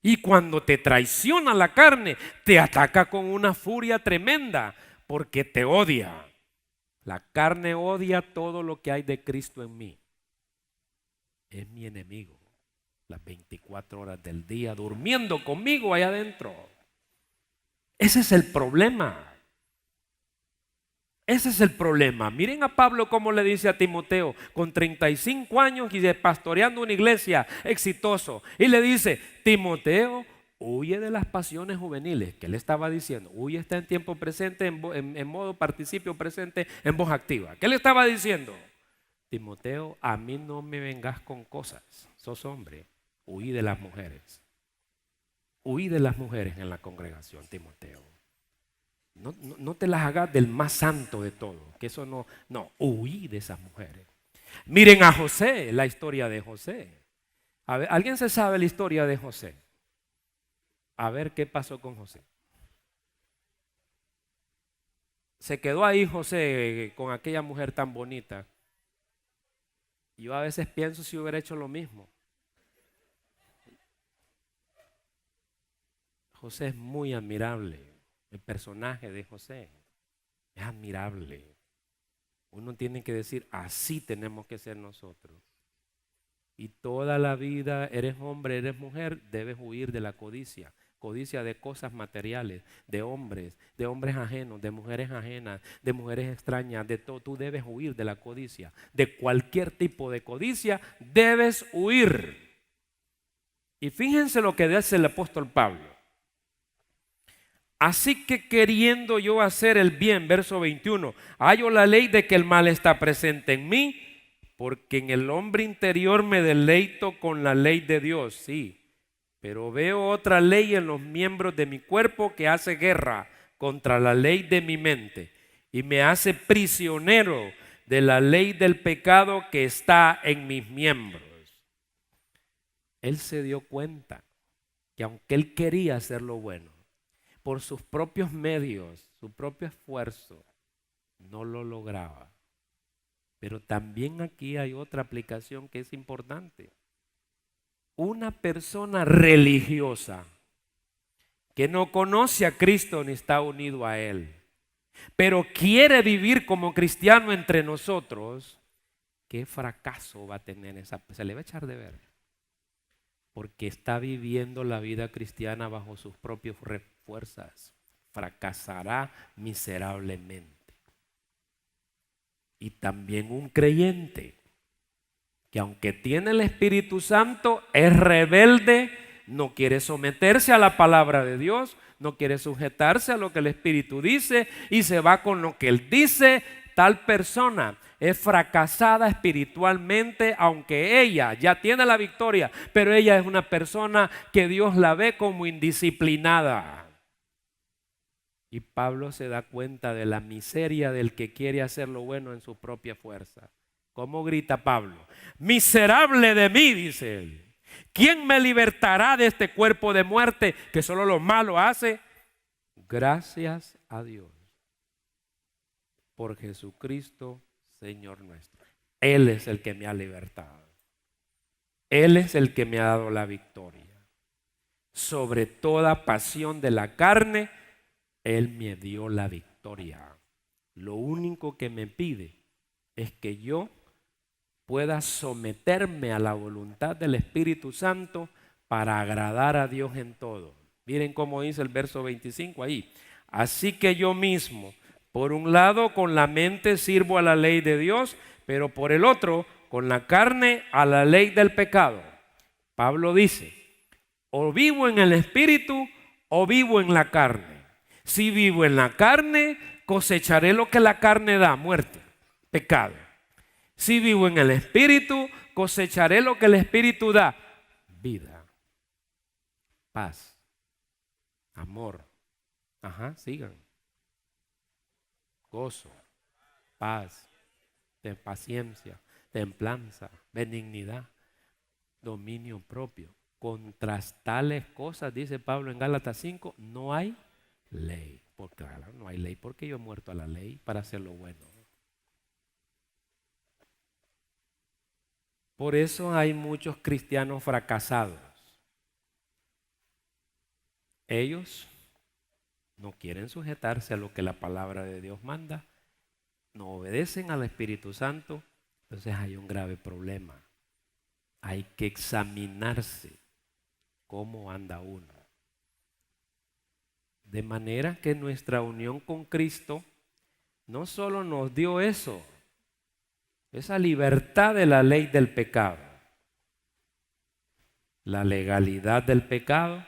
Y cuando te traiciona la carne, te ataca con una furia tremenda porque te odia. La carne odia todo lo que hay de Cristo en mí. Es mi enemigo. Las 24 horas del día durmiendo conmigo allá adentro. Ese es el problema. Ese es el problema. Miren a Pablo cómo le dice a Timoteo, con 35 años y pastoreando una iglesia exitoso. Y le dice, Timoteo, huye de las pasiones juveniles. ¿Qué le estaba diciendo? Huye está en tiempo presente, en modo participio presente, en voz activa. ¿Qué le estaba diciendo? Timoteo, a mí no me vengas con cosas. Sos hombre. Huí de las mujeres. Huí de las mujeres en la congregación, Timoteo. No te las hagas del más santo de todo, que eso no, huí de esas mujeres. Miren a José, la historia de José. A ver, ¿alguien se sabe la historia de José? A ver qué pasó con José. Se quedó ahí José con aquella mujer tan bonita. Yo a veces pienso si hubiera hecho lo mismo. José es muy admirable. El personaje de José es admirable. Uno tiene que decir, así tenemos que ser nosotros. Y toda la vida, eres hombre, eres mujer, debes huir de la codicia. Codicia de cosas materiales, de hombres ajenos, de mujeres ajenas, de mujeres extrañas, de todo. Tú debes huir de la codicia. De cualquier tipo de codicia debes huir. Y fíjense lo que dice el apóstol Pablo. Así que queriendo yo hacer el bien, verso 21, hallo la ley de que el mal está presente en mí, porque en el hombre interior me deleito con la ley de Dios, sí. Pero veo otra ley en los miembros de mi cuerpo que hace guerra contra la ley de mi mente y me hace prisionero de la ley del pecado que está en mis miembros. Él se dio cuenta que aunque él quería hacer lo bueno, por sus propios medios, su propio esfuerzo, no lo lograba. Pero también aquí hay otra aplicación que es importante. Una persona religiosa que no conoce a Cristo ni está unido a Él, pero quiere vivir como cristiano entre nosotros, ¿qué fracaso va a tener se le va a echar de ver? Porque está viviendo la vida cristiana bajo sus propias fuerzas. Fracasará miserablemente. Y también un creyente que aunque tiene el Espíritu Santo, es rebelde, no quiere someterse a la palabra de Dios, no quiere sujetarse a lo que el Espíritu dice y se va con lo que Él dice. Tal persona es fracasada espiritualmente, aunque ella ya tiene la victoria, pero ella es una persona que Dios la ve como indisciplinada. Y Pablo se da cuenta de la miseria del que quiere hacer lo bueno en su propia fuerza. ¿Cómo grita Pablo? Miserable de mí, dice él. ¿Quién me libertará de este cuerpo de muerte que solo lo malo hace? Gracias a Dios por Jesucristo, Señor nuestro. Él es el que me ha libertado. Él es el que me ha dado la victoria. Sobre toda pasión de la carne, Él me dio la victoria. Lo único que me pide es que yo pueda someterme a la voluntad del Espíritu Santo para agradar a Dios en todo. Miren cómo dice el verso 25 ahí. Así que yo mismo, por un lado con la mente sirvo a la ley de Dios, pero por el otro con la carne a la ley del pecado. Pablo dice, o vivo en el Espíritu o vivo en la carne. Si vivo en la carne, cosecharé lo que la carne da, muerte, pecado. Si vivo en el Espíritu, cosecharé lo que el Espíritu da, vida, paz, amor. Sigan. Gozo, paz, paciencia, templanza, benignidad, dominio propio. Contra tales cosas, dice Pablo en Gálatas 5, no hay ley. Porque claro, no hay ley porque yo he muerto a la ley para hacer lo bueno. Por eso hay muchos cristianos fracasados. Ellos no quieren sujetarse a lo que la palabra de Dios manda, no obedecen al Espíritu Santo, entonces hay un grave problema. Hay que examinarse cómo anda uno. De manera que nuestra unión con Cristo no solo nos dio eso, esa libertad de la ley del pecado, la legalidad del pecado,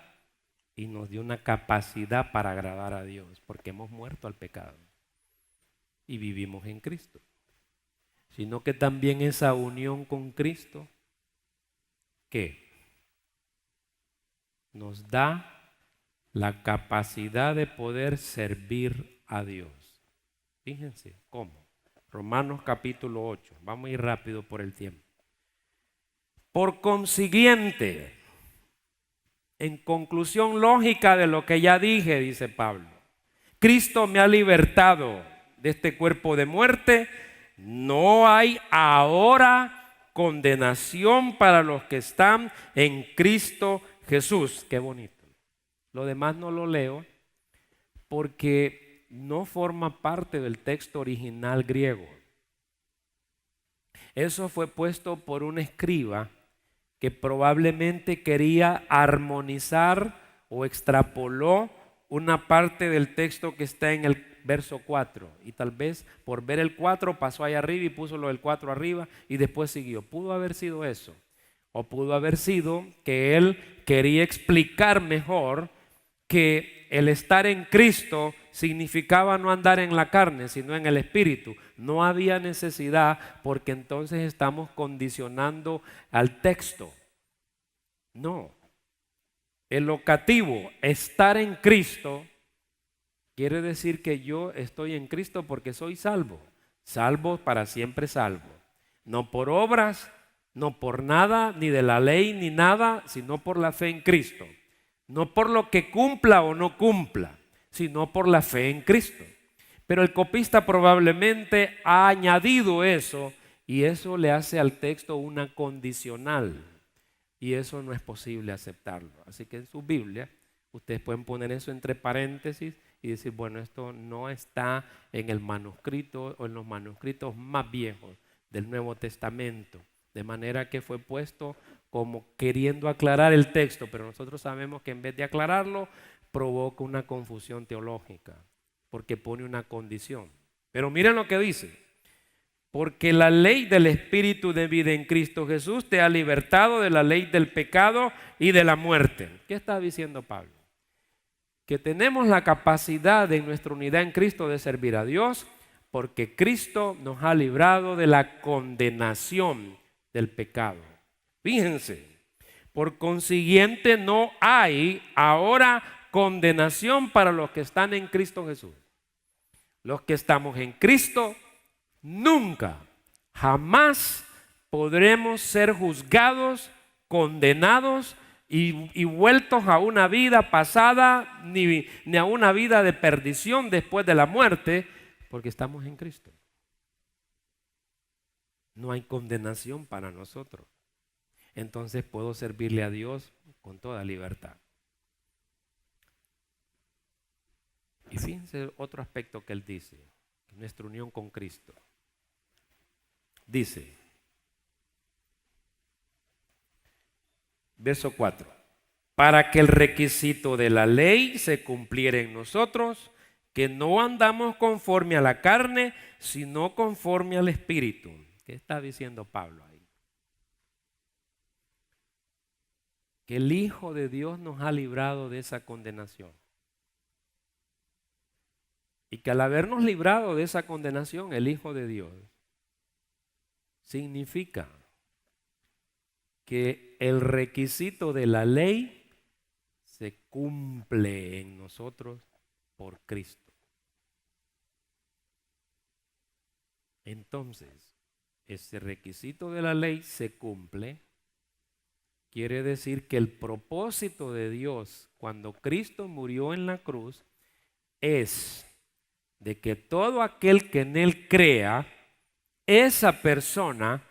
y nos dio una capacidad para agradar a Dios, porque hemos muerto al pecado y vivimos en Cristo. Sino que también esa unión con Cristo, ¿qué? Nos da la capacidad de poder servir a Dios. Fíjense cómo. Romanos capítulo 8. Vamos a ir rápido por el tiempo. Por consiguiente, en conclusión lógica de lo que ya dije, dice Pablo, Cristo me ha libertado de este cuerpo de muerte. No hay ahora condenación para los que están en Cristo Jesús. Qué bonito. Lo demás no lo leo porque no forma parte del texto original griego. Eso fue puesto por un escriba que probablemente quería armonizar o extrapoló una parte del texto que está en el verso 4 y tal vez por ver el 4 pasó ahí arriba y puso lo del 4 arriba y después siguió. Pudo haber sido eso. O pudo haber sido que él quería explicar mejor que el estar en Cristo significaba no andar en la carne, sino en el Espíritu. No había necesidad, porque entonces estamos condicionando al texto. No. El locativo, estar en Cristo, quiere decir que yo estoy en Cristo porque soy salvo. Salvo para siempre salvo. No por obras, no por nada, ni de la ley, ni nada, sino por la fe en Cristo. No por lo que cumpla o no cumpla, sino por la fe en Cristo. Pero el copista probablemente ha añadido eso, y eso le hace al texto una condicional. Y eso no es posible aceptarlo. Así que en su Biblia ustedes pueden poner eso entre paréntesis y decir, bueno, esto no está en el manuscrito o en los manuscritos más viejos del Nuevo Testamento. De manera que fue puesto como queriendo aclarar el texto, pero nosotros sabemos que en vez de aclararlo, provoca una confusión teológica, porque pone una condición. Pero miren lo que dice: porque la ley del Espíritu de vida en Cristo Jesús te ha libertado de la ley del pecado y de la muerte. ¿Qué está diciendo Pablo? Que tenemos la capacidad en nuestra unidad en Cristo de servir a Dios, porque Cristo nos ha librado de la condenación del pecado. Fíjense, por consiguiente no hay ahora condenación para los que están en Cristo Jesús. Los que estamos en Cristo nunca, jamás podremos ser juzgados, condenados y vueltos a una vida pasada, ni a una vida de perdición después de la muerte, porque estamos en Cristo. No hay condenación para nosotros. Entonces puedo servirle a Dios con toda libertad. Y fíjense otro aspecto que él dice: nuestra unión con Cristo. Dice, verso 4, para que el requisito de la ley se cumpliera en nosotros, que no andamos conforme a la carne, sino conforme al Espíritu. ¿Qué está diciendo Pablo ahí? Que el Hijo de Dios nos ha librado de esa condenación. Y que al habernos librado de esa condenación, el Hijo de Dios, significa que el requisito de la ley se cumple en nosotros por Cristo. Entonces, ese requisito de la ley se cumple. Quiere decir que el propósito de Dios cuando Cristo murió en la cruz es de que todo aquel que en Él crea, esa persona,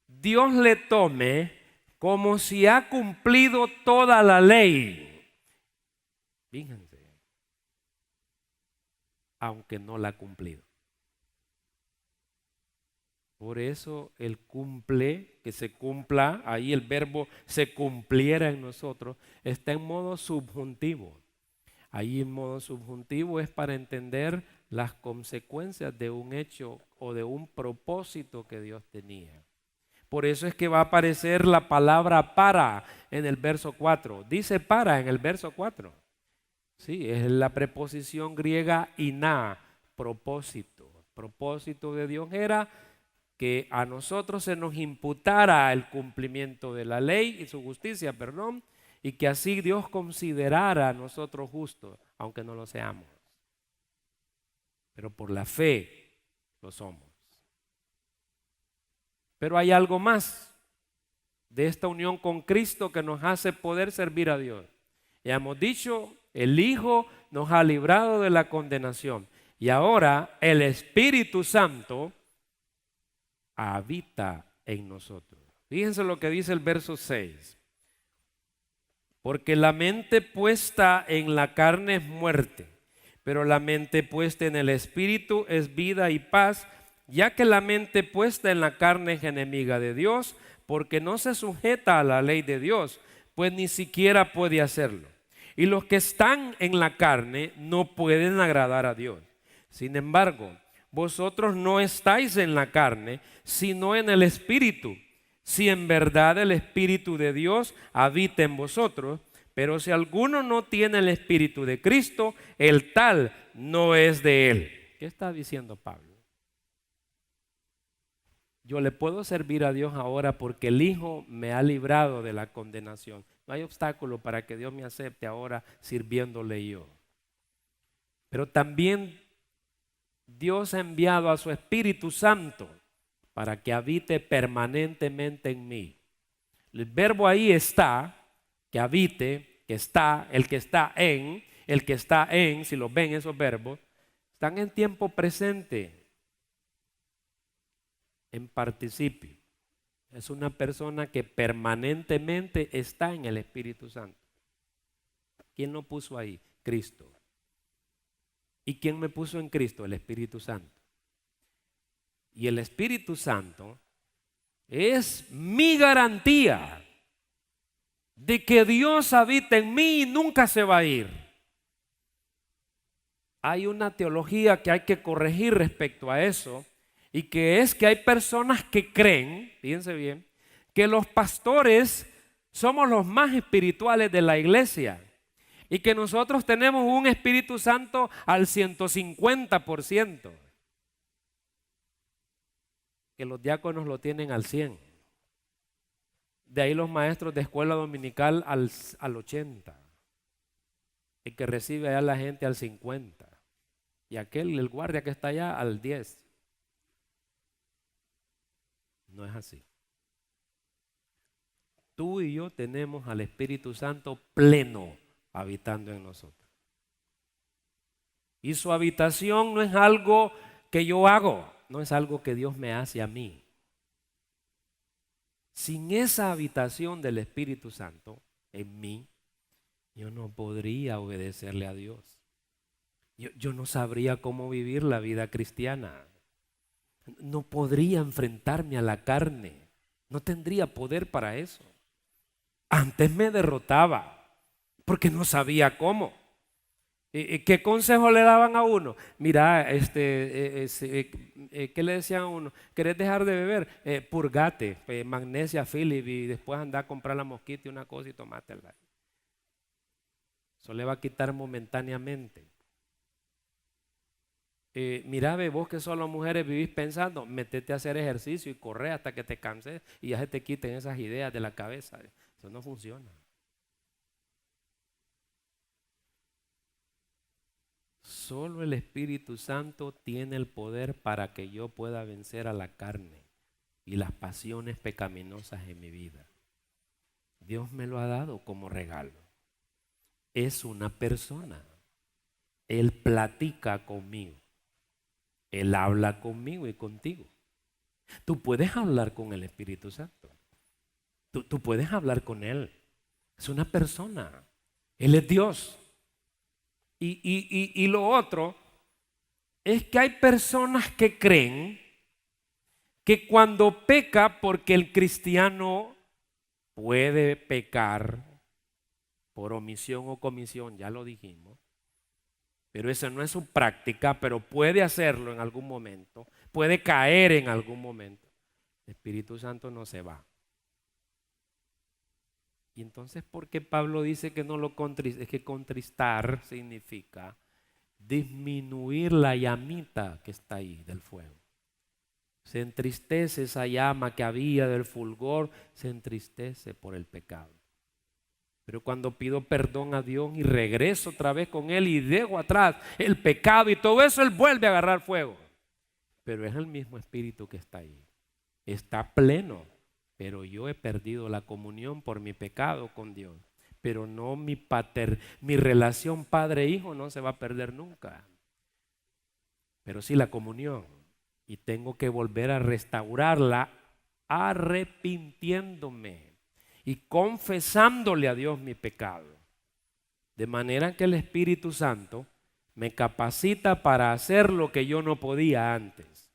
Dios le tome como si ha cumplido toda la ley. Fíjense, aunque no la ha cumplido. Por eso el cumple, que se cumpla, ahí el verbo se cumpliera en nosotros, está en modo subjuntivo. Ahí en modo subjuntivo es para entender las consecuencias de un hecho o de un propósito que Dios tenía. Por eso es que va a aparecer la palabra para en el verso 4. Dice para en el verso 4. Sí, es la preposición griega iná, propósito. El propósito de Dios era que a nosotros se nos imputara el cumplimiento de la ley y su justicia, perdón, y que así Dios considerara a nosotros justos, aunque no lo seamos. Pero por la fe lo somos. Pero hay algo más de esta unión con Cristo que nos hace poder servir a Dios. Ya hemos dicho, el Hijo nos ha librado de la condenación. Y ahora el Espíritu Santo habita en nosotros. Fíjense lo que dice el verso 6. Porque la mente puesta en la carne es muerte, pero la mente puesta en el Espíritu es vida y paz, ya que la mente puesta en la carne es enemiga de Dios, porque no se sujeta a la ley de Dios, pues ni siquiera puede hacerlo. Y los que están en la carne no pueden agradar a Dios. Sin embargo, vosotros no estáis en la carne, sino en el Espíritu, si en verdad el Espíritu de Dios habita en vosotros. Pero si alguno no tiene el Espíritu de Cristo, el tal no es de él. ¿Qué está diciendo Pablo? Yo le puedo servir a Dios ahora porque el Hijo me ha librado de la condenación. No hay obstáculo para que Dios me acepte ahora sirviéndole yo. Pero también Dios ha enviado a su Espíritu Santo para que habite permanentemente en mí. El verbo ahí está, que habite, que está, el que está en, si los ven esos verbos, están en tiempo presente, en participio. Es una persona que permanentemente está en el Espíritu Santo. ¿Quién lo puso ahí? Cristo. ¿Y quién me puso en Cristo? El Espíritu Santo. Y el Espíritu Santo es mi garantía de que Dios habita en mí y nunca se va a ir. Hay una teología que hay que corregir respecto a eso, y que es que hay personas que creen, fíjense bien, que los pastores somos los más espirituales de la iglesia y que nosotros tenemos un Espíritu Santo al 150%, que los diáconos lo tienen al 100%. De ahí los maestros de escuela dominical al 80%, el que recibe allá la gente al 50%, y aquel, el guardia que está allá, al 10%. No es así. Tú y yo tenemos al Espíritu Santo pleno habitando en nosotros. Y su habitación no es algo que yo hago, no es algo que Dios me hace a mí. Sin esa habitación del Espíritu Santo en mí, yo no podría obedecerle a Dios. Yo no sabría cómo vivir la vida cristiana. No podría enfrentarme a la carne. No tendría poder para eso. Antes me derrotaba porque no sabía cómo. ¿Qué consejo le daban a uno? Mira, ¿qué le decían a uno? ¿Querés dejar de beber? Purgate, magnesia, Philip, y después anda a comprar la mosquita y una cosa y tomátela. Eso le va a quitar momentáneamente. Mira, vos que solo mujeres vivís pensando, metete a hacer ejercicio y corre hasta que te canses y ya se te quiten esas ideas de la cabeza. Eso no funciona. Solo el Espíritu Santo tiene el poder para que yo pueda vencer a la carne y las pasiones pecaminosas en mi vida. Dios me lo ha dado como regalo. Es una persona. Él platica conmigo. Él habla conmigo y contigo. Tú puedes hablar con el Espíritu Santo. Tú puedes hablar con Él. Es una persona. Él es Dios. Y lo otro es que hay personas que creen que cuando peca, porque el cristiano puede pecar por omisión o comisión, ya lo dijimos, pero esa no es su práctica, pero puede hacerlo en algún momento, puede caer en algún momento. El Espíritu Santo no se va. Y entonces, ¿por qué Pablo dice que no lo contriste? Es que contristar significa disminuir la llamita que está ahí del fuego. Se entristece esa llama que había del fulgor, se entristece por el pecado. Pero cuando pido perdón a Dios y regreso otra vez con Él y dejo atrás el pecado y todo eso, Él vuelve a agarrar fuego. Pero es el mismo Espíritu que está ahí. Está pleno, pero yo he perdido la comunión por mi pecado con Dios. Pero no mi relación padre-hijo no se va a perder nunca. Pero sí la comunión. Y tengo que volver a restaurarla arrepintiéndome y confesándole a Dios mi pecado. De manera que el Espíritu Santo me capacita para hacer lo que yo no podía antes.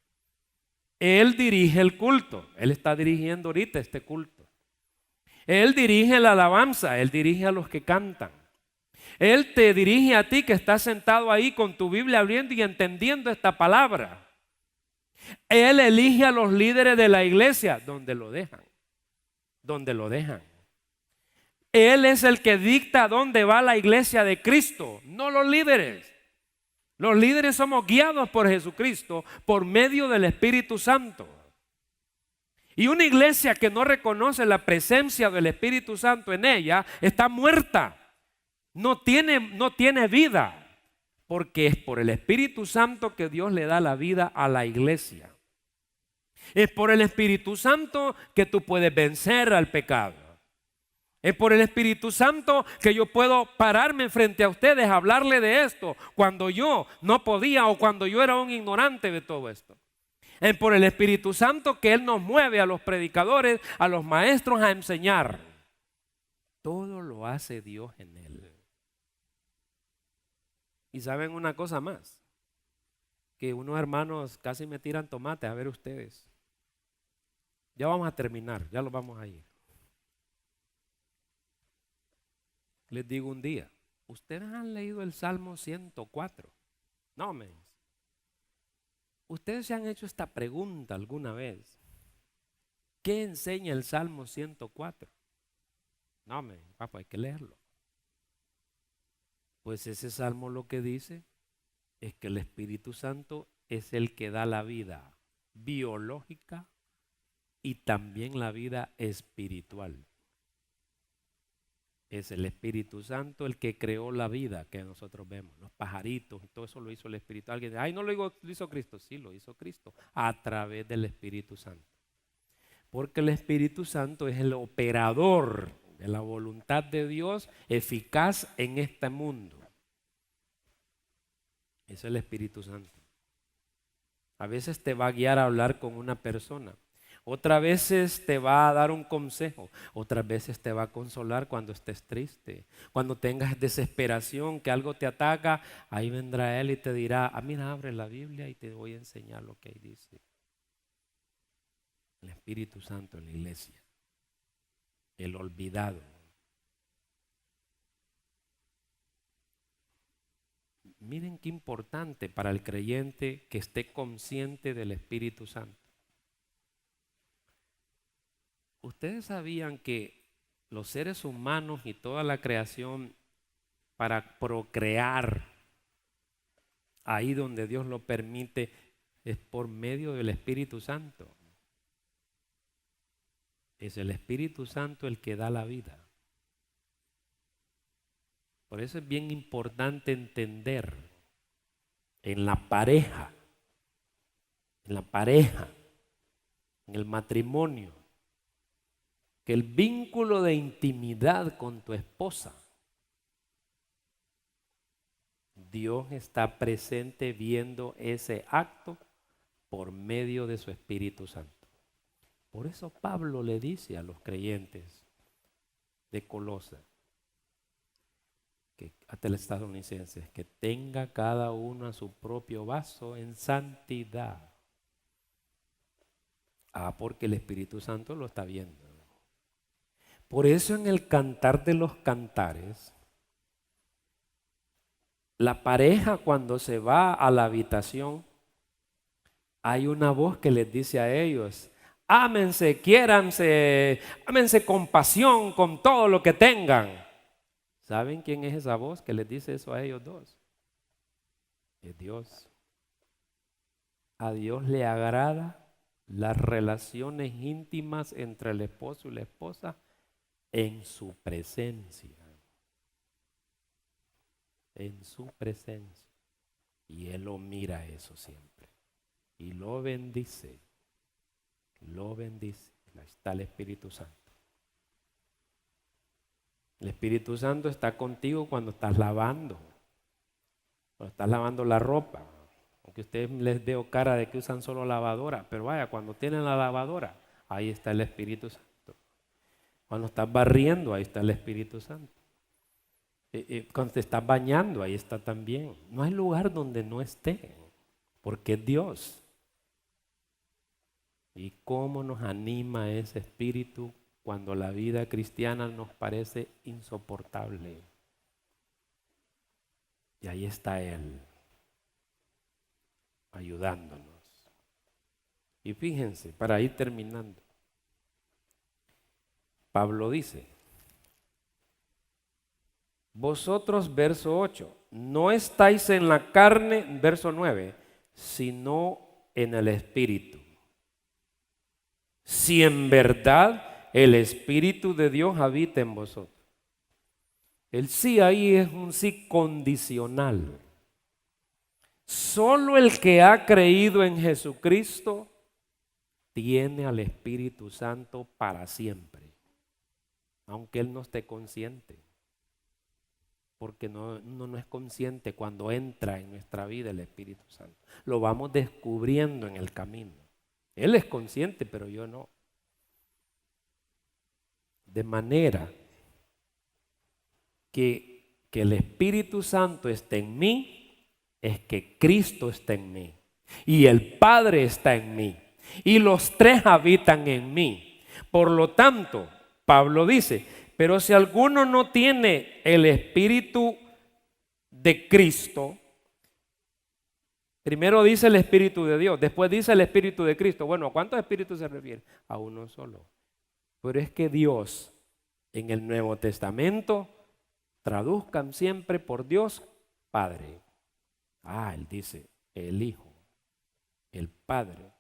Él dirige el culto. Él está dirigiendo ahorita este culto. Él dirige la alabanza. Él dirige a los que cantan. Él te dirige a ti que estás sentado ahí con tu Biblia abriendo y entendiendo esta palabra. Él elige a los líderes de la iglesia donde lo dejan. donde lo dejan. Él es el que dicta dónde va la iglesia de Cristo, no los líderes. Los líderes somos guiados por Jesucristo por medio del Espíritu Santo. Y una iglesia que no reconoce la presencia del Espíritu Santo en ella está muerta. No tiene vida. Porque es por el Espíritu Santo que Dios le da la vida a la iglesia. Es por el Espíritu Santo que tú puedes vencer al pecado. Es por el Espíritu Santo que yo puedo pararme frente a ustedes a hablarle de esto cuando yo no podía o cuando yo era un ignorante de todo esto. Es por el Espíritu Santo que Él nos mueve a los predicadores, a los maestros a enseñar. Todo lo hace Dios en Él. Y saben una cosa más, que unos hermanos casi me tiran tomate, a ver ustedes. Ya vamos a terminar, ya lo vamos a ir. Les digo un día, ¿ustedes han leído el Salmo 104? No, me dice. ¿Ustedes se han hecho esta pregunta alguna vez? ¿Qué enseña el Salmo 104? No, me dice, papá, hay que leerlo. Pues ese salmo lo que dice es que el Espíritu Santo es el que da la vida biológica y también la vida espiritual. Es el Espíritu Santo el que creó la vida que nosotros vemos, los pajaritos y todo eso lo hizo el Espíritu. Alguien dice, ay, no lo hizo Cristo. Sí, lo hizo Cristo a través del Espíritu Santo. Porque el Espíritu Santo es el operador de la voluntad de Dios eficaz en este mundo. Es el Espíritu Santo. A veces te va a guiar a hablar con una persona. Otras veces te va a dar un consejo. Otras veces te va a consolar cuando estés triste. Cuando tengas desesperación, que algo te ataca, ahí vendrá Él y te dirá, mira, abre la Biblia y te voy a enseñar lo que ahí dice. El Espíritu Santo en la iglesia. El olvidado. Miren qué importante para el creyente que esté consciente del Espíritu Santo. ¿Ustedes sabían que los seres humanos y toda la creación para procrear, ahí donde Dios lo permite, es por medio del Espíritu Santo? Es el Espíritu Santo el que da la vida. Por eso es bien importante entender en la pareja, en el matrimonio, que el vínculo de intimidad con tu esposa, Dios está presente viendo ese acto por medio de su Espíritu Santo. Por eso Pablo le dice a los creyentes de Colosas, hasta el estadounidense, que tenga cada uno a su propio vaso en santidad. Porque el Espíritu Santo lo está viendo. Por eso en el Cantar de los Cantares, la pareja cuando se va a la habitación, hay una voz que les dice a ellos, ámense, quiéranse, ámense con pasión, con todo lo que tengan. ¿Saben quién es esa voz que les dice eso a ellos dos? Es Dios. A Dios le agrada las relaciones íntimas entre el esposo y la esposa en su presencia. En su presencia. Y Él lo mira eso siempre. Y lo bendice. Lo bendice. Ahí está el Espíritu Santo. El Espíritu Santo está contigo cuando estás lavando. Cuando estás lavando la ropa. Aunque ustedes les veo cara de que usan solo lavadora. Pero vaya, cuando tienen la lavadora, ahí está el Espíritu Santo. Cuando estás barriendo, ahí está el Espíritu Santo. Cuando te estás bañando, ahí está también. No hay lugar donde no esté, porque es Dios. Y cómo nos anima ese Espíritu cuando la vida cristiana nos parece insoportable. Y ahí está Él, ayudándonos. Y fíjense, para ir terminando, Pablo dice, vosotros, verso 8, no estáis en la carne, verso 9, sino en el Espíritu. Si en verdad el Espíritu de Dios habita en vosotros. El sí ahí es un sí condicional. Solo el que ha creído en Jesucristo tiene al Espíritu Santo para siempre, aunque Él no esté consciente. Porque uno no es consciente cuando entra en nuestra vida el Espíritu Santo. Lo vamos descubriendo en el camino. Él es consciente, pero yo no. De manera que el Espíritu Santo esté en mí, es que Cristo está en mí. Y el Padre está en mí. Y los tres habitan en mí. Por lo tanto, Pablo dice, pero si alguno no tiene el Espíritu de Cristo, primero dice el Espíritu de Dios, después dice el Espíritu de Cristo. Bueno, ¿a cuántos espíritus se refiere? A uno solo. Pero es que Dios en el Nuevo Testamento traduzcan siempre por Dios Padre. Él dice el Hijo, el Padre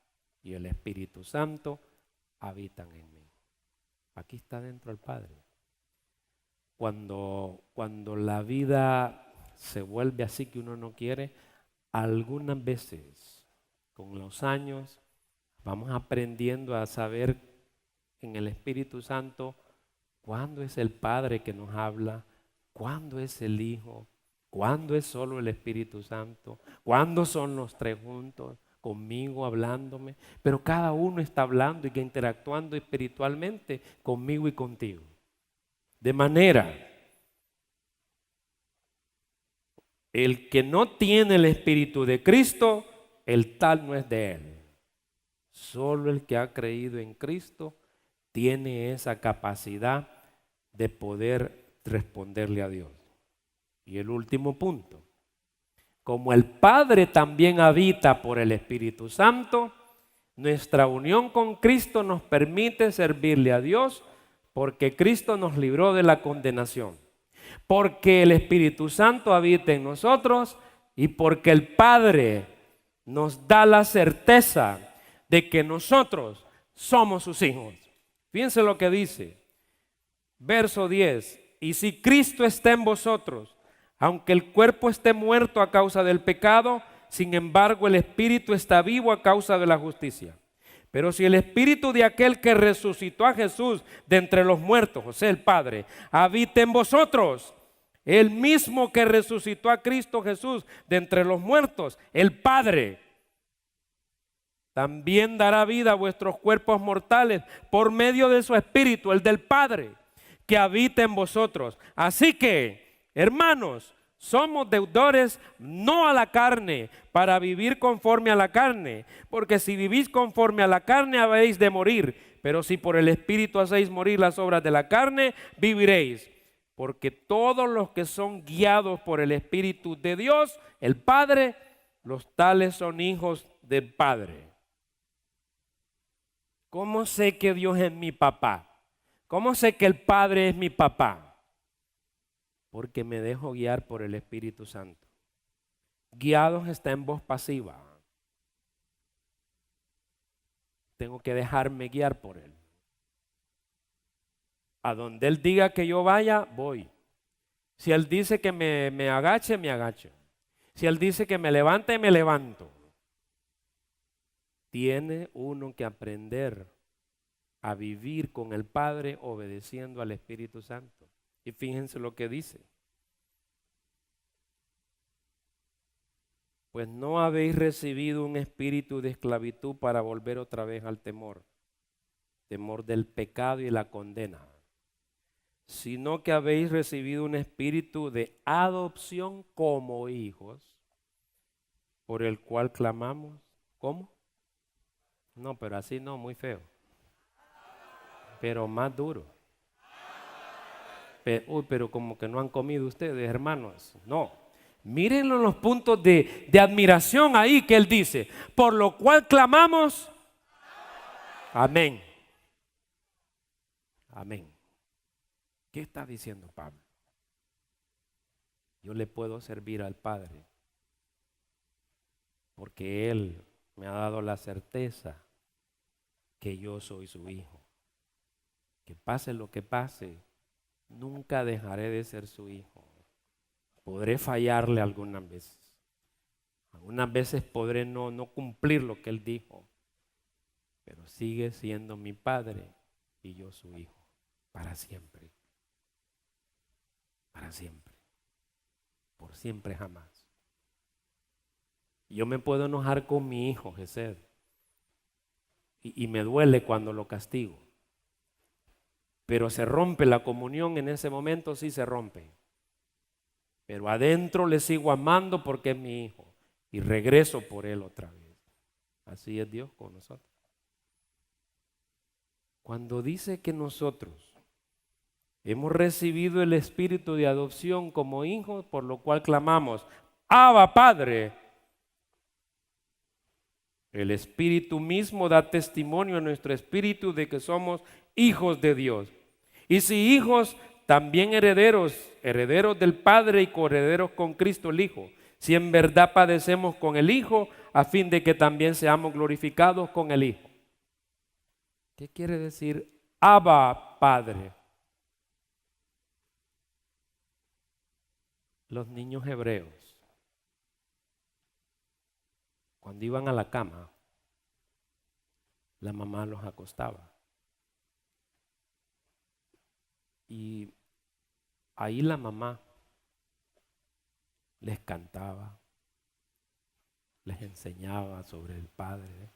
y el Espíritu Santo habitan en mí. Aquí está dentro el Padre. Cuando la vida se vuelve así que uno no quiere, algunas veces con los años vamos aprendiendo a saber en el Espíritu Santo cuándo es el Padre que nos habla, cuándo es el Hijo, cuándo es solo el Espíritu Santo, cuándo son los tres juntos conmigo hablándome, pero cada uno está hablando y interactuando espiritualmente conmigo y contigo. De manera, el que no tiene el Espíritu de Cristo, el tal no es de él. Solo el que ha creído en Cristo tiene esa capacidad de poder responderle a Dios. Y el último punto, como el Padre también habita por el Espíritu Santo, nuestra unión con Cristo nos permite servirle a Dios porque Cristo nos libró de la condenación, porque el Espíritu Santo habita en nosotros y porque el Padre nos da la certeza de que nosotros somos sus hijos. Fíjense lo que dice, verso 10, y si Cristo está en vosotros, aunque el cuerpo esté muerto a causa del pecado, sin embargo el Espíritu está vivo a causa de la justicia. Pero si el Espíritu de aquel que resucitó a Jesús de entre los muertos, o sea el Padre, habita en vosotros, el mismo que resucitó a Cristo Jesús de entre los muertos, el Padre, también dará vida a vuestros cuerpos mortales por medio de su Espíritu, el del Padre, que habita en vosotros. Así que, hermanos, somos deudores no a la carne para vivir conforme a la carne, porque si vivís conforme a la carne habéis de morir, pero si por el Espíritu hacéis morir las obras de la carne, viviréis. Porque todos los que son guiados por el Espíritu de Dios, el Padre, los tales son hijos del Padre. ¿Cómo sé que Dios es mi papá? ¿Cómo sé que el Padre es mi papá? Porque me dejo guiar por el Espíritu Santo. Guiados está en voz pasiva. Tengo que dejarme guiar por Él. A donde Él diga que yo vaya, voy. Si Él dice que me agache, me agacho. Si Él dice que me levante, me levanto. Tiene uno que aprender a vivir con el Padre obedeciendo al Espíritu Santo. Y fíjense lo que dice. Pues no habéis recibido un espíritu de esclavitud para volver otra vez al temor del pecado y la condena, sino que habéis recibido un espíritu de adopción como hijos, por el cual clamamos. ¿Cómo? No, pero así no, muy feo. Pero más duro. Pero como que no han comido ustedes, hermanos. No. Mírenlo en los puntos de admiración ahí que él dice. Por lo cual clamamos. Amén. Amén. ¿Qué está diciendo Pablo? Yo le puedo servir al Padre porque Él me ha dado la certeza que yo soy su hijo. Que pase lo que pase, nunca dejaré de ser su hijo. Podré fallarle algunas veces. Algunas veces podré no cumplir lo que Él dijo. Pero sigue siendo mi Padre y yo su hijo. Para siempre. Para siempre. Por siempre jamás. Yo me puedo enojar con mi hijo, Gesed. Y me duele cuando lo castigo. Pero se rompe la comunión en ese momento, sí se rompe. Pero adentro le sigo amando porque es mi hijo. Y regreso por él otra vez. Así es Dios con nosotros. Cuando dice que nosotros hemos recibido el espíritu de adopción como hijos, por lo cual clamamos, Abba Padre. El espíritu mismo da testimonio a nuestro espíritu de que somos hijos de Dios. Y si hijos, también herederos, herederos del Padre y coherederos con Cristo el Hijo. Si en verdad padecemos con el Hijo, a fin de que también seamos glorificados con el Hijo. ¿Qué quiere decir Abba Padre? Los niños hebreos, cuando iban a la cama, la mamá los acostaba. Y ahí la mamá les cantaba, les enseñaba sobre el Padre.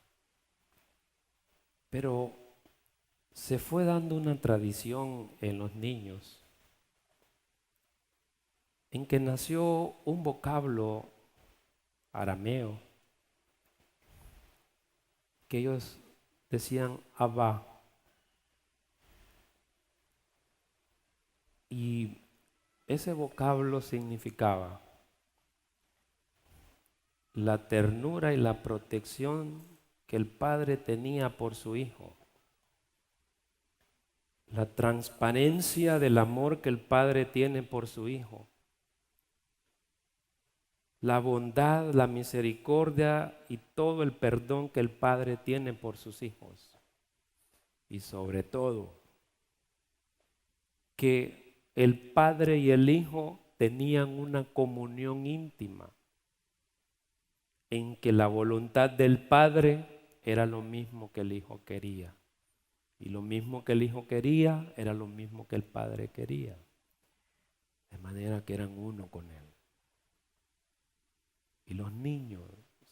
Pero se fue dando una tradición en los niños en que nació un vocablo arameo que ellos decían Abba. Y ese vocablo significaba la ternura y la protección que el padre tenía por su hijo. La transparencia del amor que el padre tiene por su hijo. La bondad, la misericordia y todo el perdón que el padre tiene por sus hijos. Y sobre todo, que el padre y el hijo tenían una comunión íntima en que la voluntad del padre era lo mismo que el hijo quería. Y lo mismo que el hijo quería era lo mismo que el padre quería. De manera que eran uno con él. Y los niños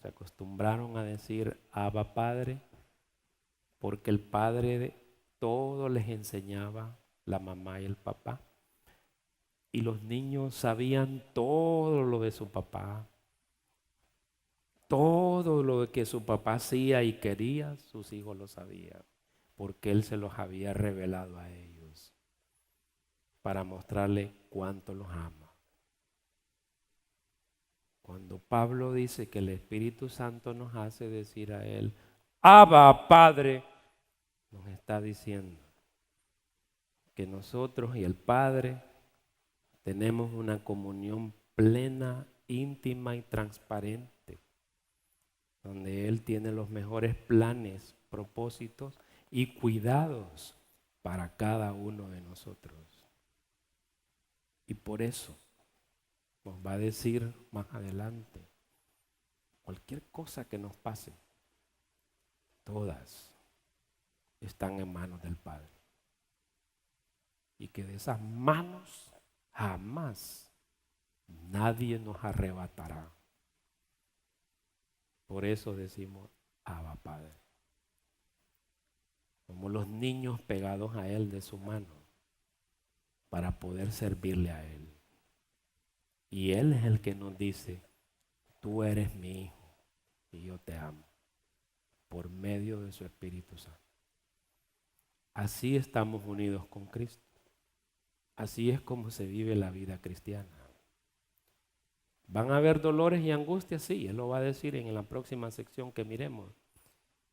se acostumbraron a decir Abba Padre, porque el padre todo les enseñaba, la mamá y el papá. Y los niños sabían todo lo de su papá. Todo lo que su papá hacía y quería, sus hijos lo sabían, porque él se los había revelado a ellos para mostrarle cuánto los ama. Cuando Pablo dice que el Espíritu Santo nos hace decir a él, Abba, Padre, nos está diciendo que nosotros y el Padre tenemos una comunión plena, íntima y transparente, donde Él tiene los mejores planes, propósitos y cuidados para cada uno de nosotros. Y por eso nos va a decir más adelante, cualquier cosa que nos pase, todas están en manos del Padre. Y que de esas manos jamás nadie nos arrebatará. Por eso decimos, Abba Padre. Somos los niños pegados a Él de su mano para poder servirle a Él. Y Él es el que nos dice, tú eres mi hijo y yo te amo, por medio de su Espíritu Santo. Así estamos unidos con Cristo. Así es como se vive la vida cristiana. ¿Van a haber dolores y angustias? Sí, Él lo va a decir en la próxima sección que miremos.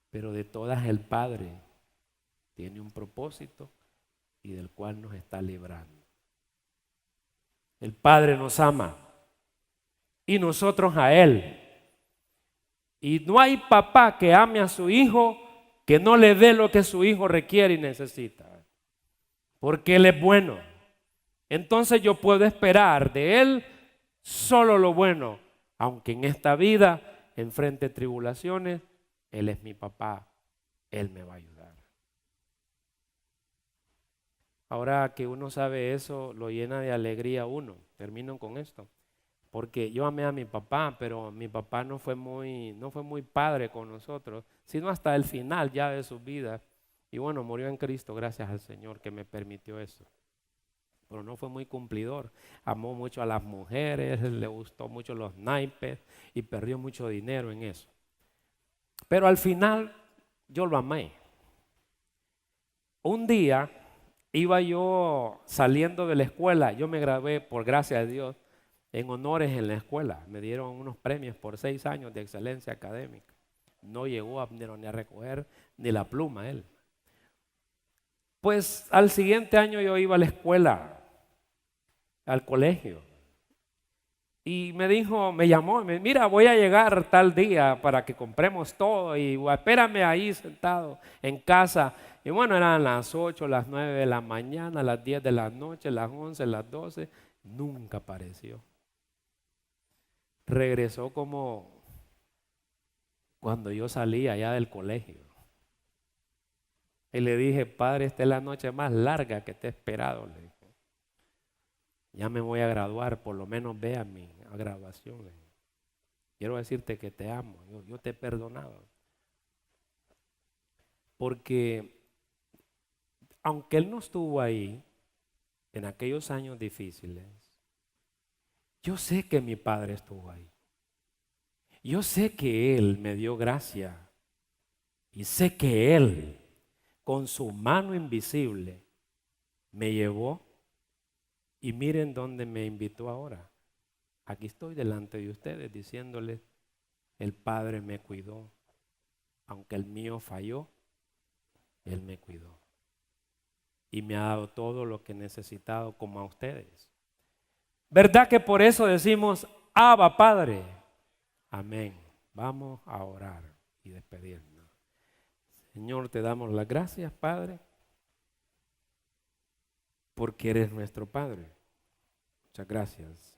Pero de todas el Padre tiene un propósito y del cual nos está librando. El Padre nos ama y nosotros a Él. Y no hay papá que ame a su hijo que no le dé lo que su hijo requiere y necesita, porque Él es bueno. Entonces yo puedo esperar de Él solo lo bueno, aunque en esta vida enfrente tribulaciones. Él es mi papá, Él me va a ayudar. Ahora que uno sabe eso, lo llena de alegría uno. Termino con esto. Porque yo amé a mi papá, pero mi papá no fue muy padre con nosotros, sino hasta el final ya de su vida. Y bueno, murió en Cristo, gracias al Señor que me permitió eso. Pero no fue muy cumplidor. Amó mucho a las mujeres, le gustó mucho los naipes y perdió mucho dinero en eso. Pero al final yo lo amé. Un día iba yo saliendo de la escuela, yo me gradué por gracia de Dios en honores en la escuela. Me dieron unos premios por 6 años de excelencia académica. No llegó ni a recoger ni la pluma él. Pues al siguiente año yo iba a la escuela, al colegio. Y me llamó, mira, voy a llegar tal día para que compremos todo y espérame ahí sentado en casa. Y bueno, eran las 8, las 9 de la mañana, las 10 de la noche, las 11, las 12. Nunca apareció. Regresó como cuando yo salí allá del colegio. Y le dije, padre, esta es la noche más larga que te he esperado. Le dije, ya me voy a graduar, por lo menos ve a mi graduación. Le dije, quiero decirte que te amo, yo te he perdonado. Porque aunque él no estuvo ahí en aquellos años difíciles, yo sé que mi padre estuvo ahí. Yo sé que Él me dio gracia y sé que Él, con su mano invisible, me llevó y miren dónde me invitó ahora. Aquí estoy delante de ustedes diciéndoles, el Padre me cuidó, aunque el mío falló, Él me cuidó y me ha dado todo lo que he necesitado como a ustedes. ¿Verdad que por eso decimos, Abba Padre? Amén. Vamos a orar y despedirnos. Señor, te damos las gracias, Padre, porque eres nuestro Padre. Muchas gracias.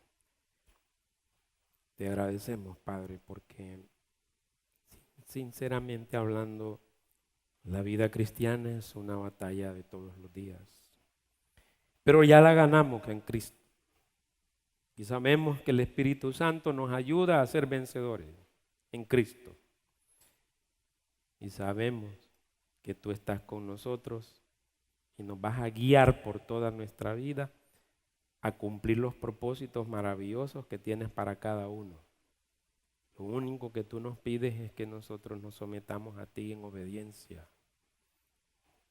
Te agradecemos, Padre, porque sinceramente hablando, la vida cristiana es una batalla de todos los días. Pero ya la ganamos en Cristo. Y sabemos que el Espíritu Santo nos ayuda a ser vencedores en Cristo. Y sabemos que tú estás con nosotros y nos vas a guiar por toda nuestra vida a cumplir los propósitos maravillosos que tienes para cada uno. Lo único que tú nos pides es que nosotros nos sometamos a ti en obediencia,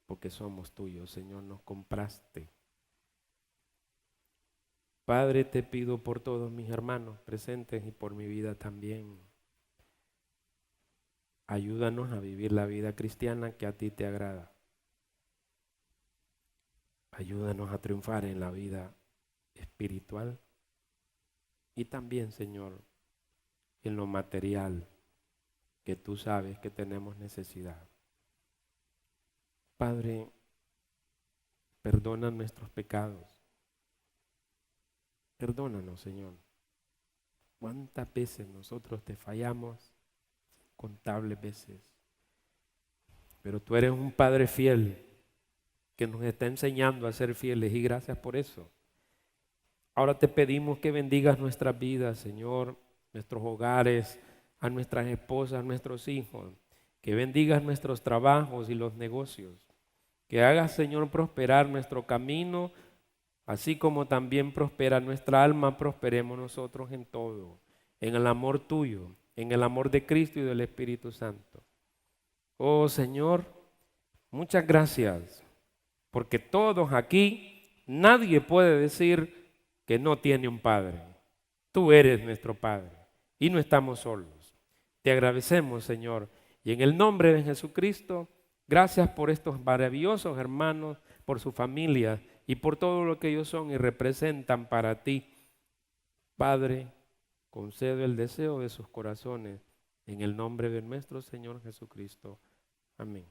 porque somos tuyos, Señor, nos compraste. Padre, te pido por todos mis hermanos presentes y por mi vida también. Ayúdanos a vivir la vida cristiana que a ti te agrada. Ayúdanos a triunfar en la vida espiritual y también, Señor, en lo material que tú sabes que tenemos necesidad. Padre, perdona nuestros pecados. Perdónanos, Señor. ¿Cuántas veces nosotros te fallamos? Contables veces. Pero tú eres un Padre fiel que nos está enseñando a ser fieles y gracias por eso. Ahora te pedimos que bendigas nuestras vidas, Señor, nuestros hogares, a nuestras esposas, a nuestros hijos, que bendigas nuestros trabajos y los negocios, que hagas, Señor, prosperar nuestro camino, así como también prospera nuestra alma, prosperemos nosotros en todo, en el amor tuyo, en el amor de Cristo y del Espíritu Santo. Oh Señor, muchas gracias, porque todos aquí, nadie puede decir que no tiene un Padre. Tú eres nuestro Padre y no estamos solos. Te agradecemos, Señor, y en el nombre de Jesucristo, gracias por estos maravillosos hermanos, por su familia y por todo lo que ellos son y representan para ti Padre, concedo el deseo de sus corazones en el nombre de nuestro Señor Jesucristo. Amén.